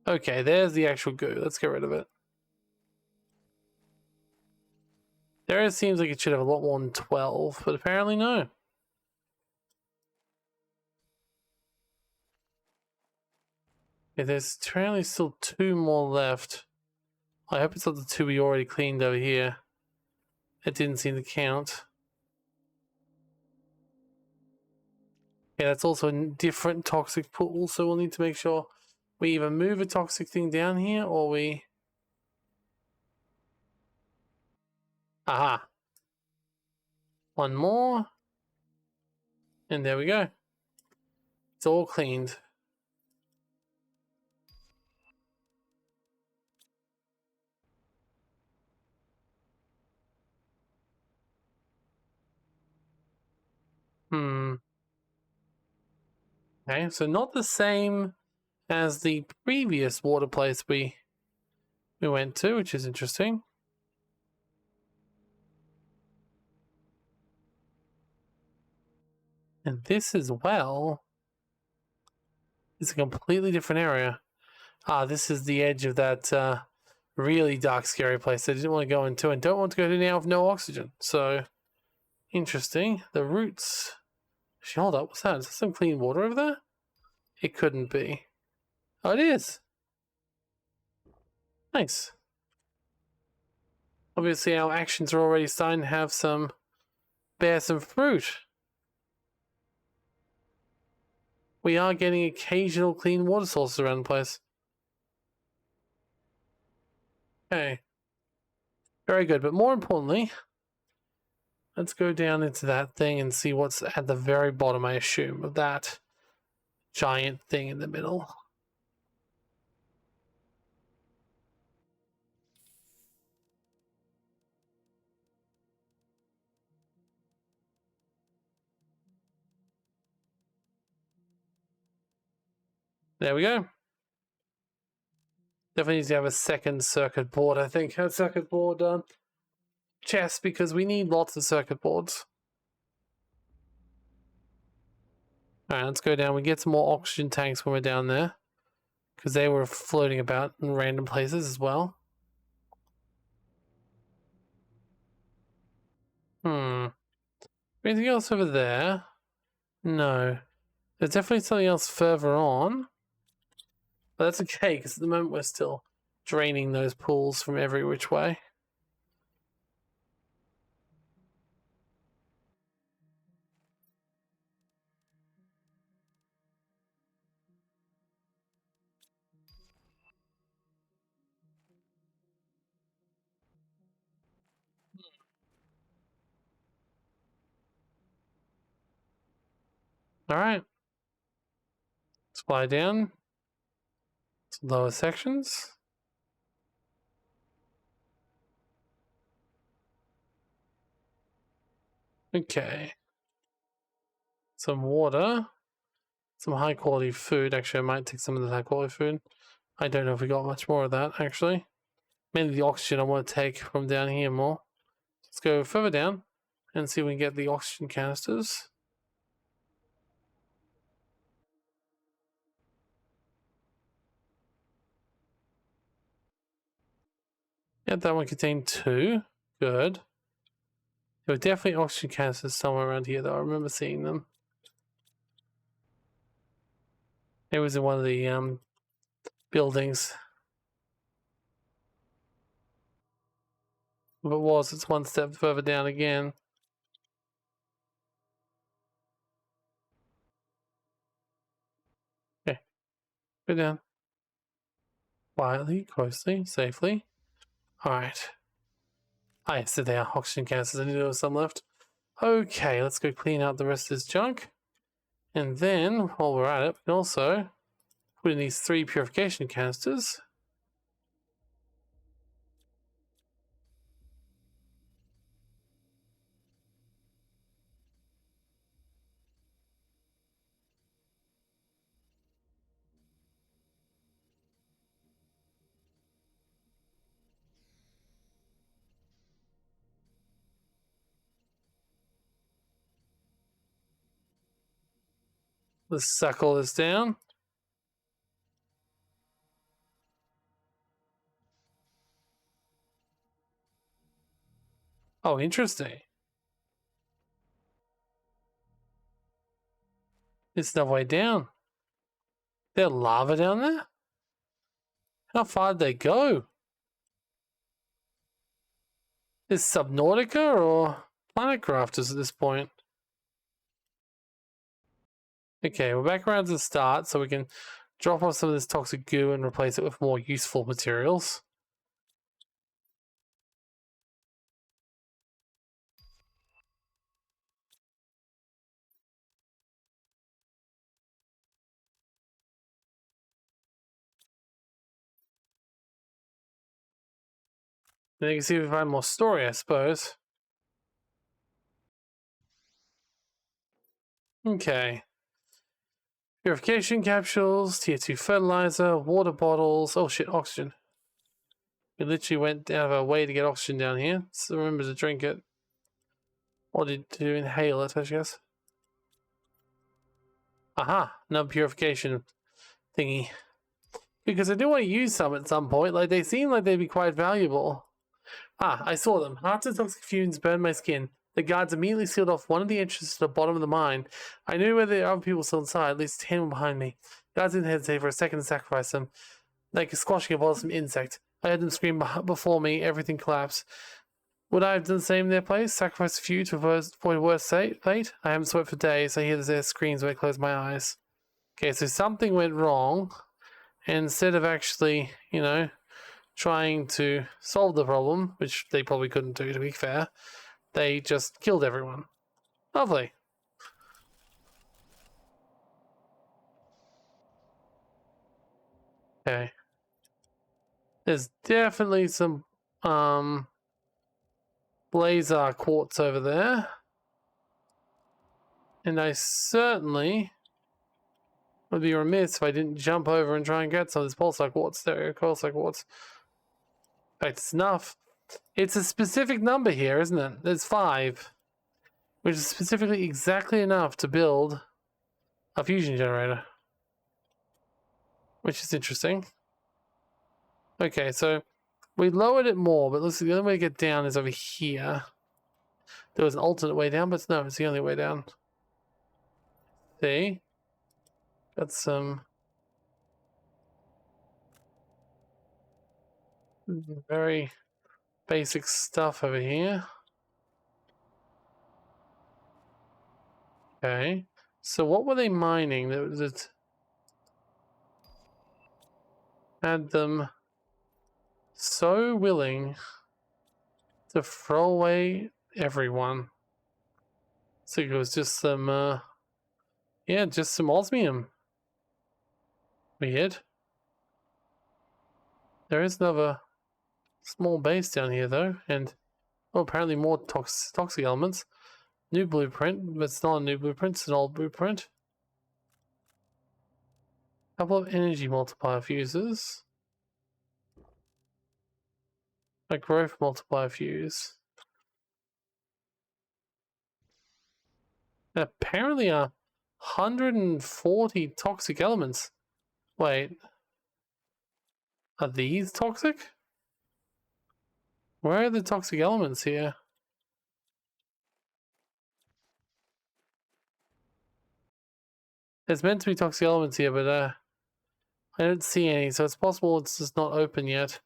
[SPEAKER 1] Okay, there's the actual goo. Let's get rid of it. There it seems like it should have a lot more than 12, but apparently no. Yeah, there's apparently still 2 more left. I hope it's not the 2 we already cleaned over here. It didn't seem to count. Yeah, that's also a different toxic pool, so we'll need to make sure we either move a toxic thing down here or we... Aha. 1 more. And there we go. It's all cleaned. Okay, so not the same as the previous water place we went to, which is interesting. And this as well is a completely different area. Ah, this is the edge of that really dark, scary place I didn't want to go into and don't want to go to now with no oxygen. So, interesting. The roots. Actually, hold up. What's that? Is there some clean water over there? It couldn't be. Oh, it is. Nice. Obviously, our actions are already starting to have bear some fruit. We are getting occasional clean water sources around the place. Okay. Very good. But more importantly, let's go down into that thing and see what's at the very bottom, I assume, of that giant thing in the middle. There we go. Definitely needs to have a second circuit board, I think. A circuit board chest, because we need lots of circuit boards. Alright, let's go down. We get some more oxygen tanks when we're down there, because they were floating about in random places as well. Anything else over there? No. There's definitely something else further on. But that's okay, because at the moment we're still draining those pools from every which way. Alright. Let's fly down to lower sections. Okay. Some water. Some high quality food. Actually, I might take some of the high quality food. I don't know if we got much more of that, actually. Mainly the oxygen I want to take from down here more. Let's go further down and see if we can get the oxygen canisters. Yeah, that one contained 2. Good. There were definitely oxygen canisters somewhere around here, though. I remember seeing them. It was in one of the buildings. If it was, it's one step further down again. Okay, go down. Quietly, closely, safely. Alright. Ah, yes, there they are. Oxygen canisters. I knew there was some left. Okay, let's go clean out the rest of this junk. And then, while we're at it, we can also put in these 3 purification canisters. Let's suckle this down. Oh, interesting. It's the way down. There's lava down there? How far did they go? Is Subnautica or Planet Crafters at this point? Okay, we're back around to the start, so we can drop off some of this toxic goo and replace it with more useful materials. Then you can see if we find more story, I suppose. Okay. Purification capsules, tier 2 fertilizer, water bottles. Oh shit, oxygen. We literally went out of our way to get oxygen down here. So remember to drink it. Or to inhale it, I guess. Aha, another purification thingy. Because I do want to use some at some point. Like, they seem like they'd be quite valuable. Ah, I saw them. After the toxic fumes burned my skin, the guards immediately sealed off one of the entrances to the bottom of the mine. I knew where the other people still inside. At least 10 were behind me. Guards didn't hesitate for a second to sacrifice them. Like squashing a bothersome insect. I heard them scream before me. Everything collapsed. Would I have done the same in their place? Sacrifice a few to avoid worse fate? I haven't slept for days. I hear their screams when I close my eyes. Okay, so something went wrong. And instead of actually, you know, trying to solve the problem, which they probably couldn't do, to be fair, they just killed everyone. Lovely. Okay. There's definitely some Blazer quartz over there. And I certainly would be remiss if I didn't jump over and try and get some of this pulsar quartz. There we go, pulsar quartz. In fact, it's enough. It's a specific number here, isn't it? There's 5. Which is specifically exactly enough to build a fusion generator. Which is interesting. Okay, so we lowered it more, but looks like the only way to get down is over here. There was an alternate way down, but no, it's the only way down. See? Got some very basic stuff over here. Okay. So what were they mining that had them so willing to throw away everyone? So it was just some, yeah, just some osmium. Weird. There is another small base down here, though, and apparently more toxic elements. New blueprint, but it's not a new blueprint, it's an old blueprint. Couple of energy multiplier fuses. A growth multiplier fuse. And apparently 140 toxic elements. Wait. Are these toxic? Where are the toxic elements here? There's meant to be toxic elements here, but I don't see any, so it's possible it's just not open yet.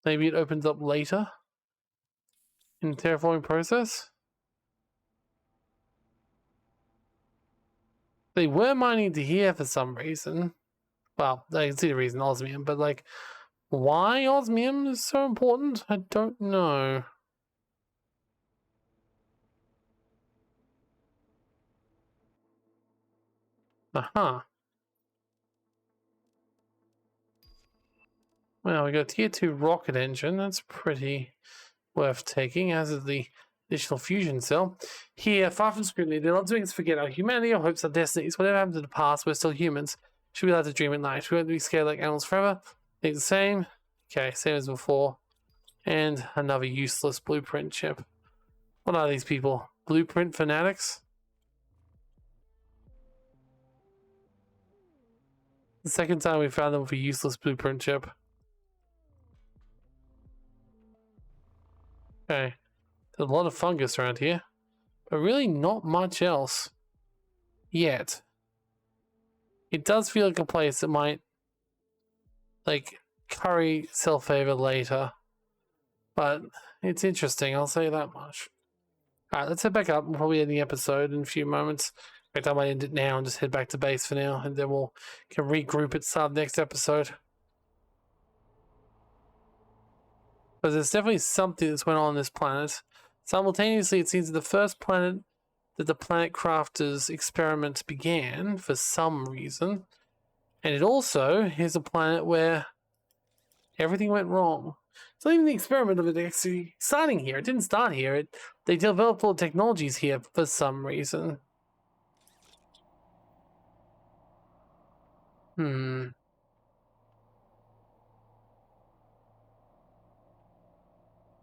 [SPEAKER 1] Maybe it opens up later in the terraforming process. They were mining to here for some reason. Well, I can see the reason, osmium, but like, why osmium is so important? I don't know. Aha. Well, we got a tier 2 rocket engine. That's pretty worth taking, as is the additional fusion cell. Here, far from scrutiny, they're not doing us forget our humanity, our hopes, our destinies. Whatever happened to the past, we're still humans. Should be allowed to dream at night. We won't be scared like animals forever. Think the same. Okay, same as before. And another useless blueprint chip. What are these people? Blueprint fanatics? The second time we found them with a useless blueprint chip. Okay. There's a lot of fungus around here. But really not much else. Yet. It does feel like a place that might, like, curry self-favor later. But it's interesting, I'll say that much. Alright, let's head back up. We'll probably end the episode in a few moments. In fact, I might end it now and just head back to base for now, and then we'll can regroup at the next episode. But there's definitely something that's went on this planet. Simultaneously, it seems that the first planet that the Planet Crafters experiment began for some reason. And it also is a planet where everything went wrong. It's not even the experiment of it actually starting here. It didn't start here. They developed all the technologies here for some reason.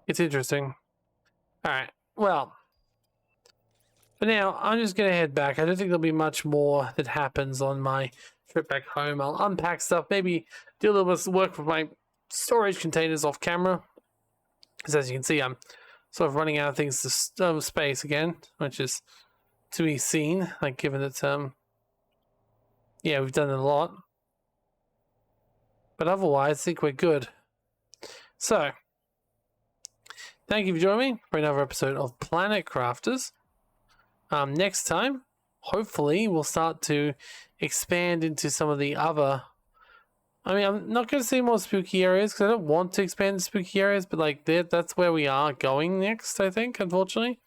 [SPEAKER 1] It's interesting. Alright, well, for now, I'm just going to head back. I don't think there'll be much more that happens on my trip back home. I'll unpack stuff, maybe do a little bit of work with my storage containers off camera. Because as you can see, I'm sort of running out of things to space again, which is to be seen, like given that, yeah, we've done a lot. But otherwise, I think we're good. So, thank you for joining me for another episode of Planet Crafters. Next time, hopefully, we'll start to expand into some of the other... I mean, I'm not going to say more spooky areas, because I don't want to expand to spooky areas, but like that's where we are going next, I think, unfortunately.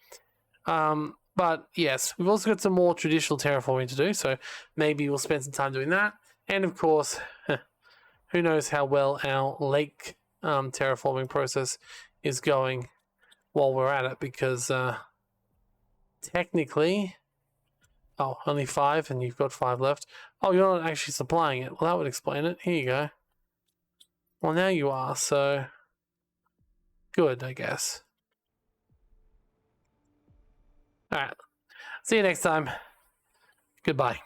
[SPEAKER 1] But yes, we've also got some more traditional terraforming to do, so maybe we'll spend some time doing that. And of course, who knows how well our lake terraforming process is going while we're at it, because technically, oh, only 5 and you've got 5 left. Oh, you're not actually supplying it. Well, that would explain it. Here you go. Well, now you are, so good, I guess. Alright, see you next time. Goodbye.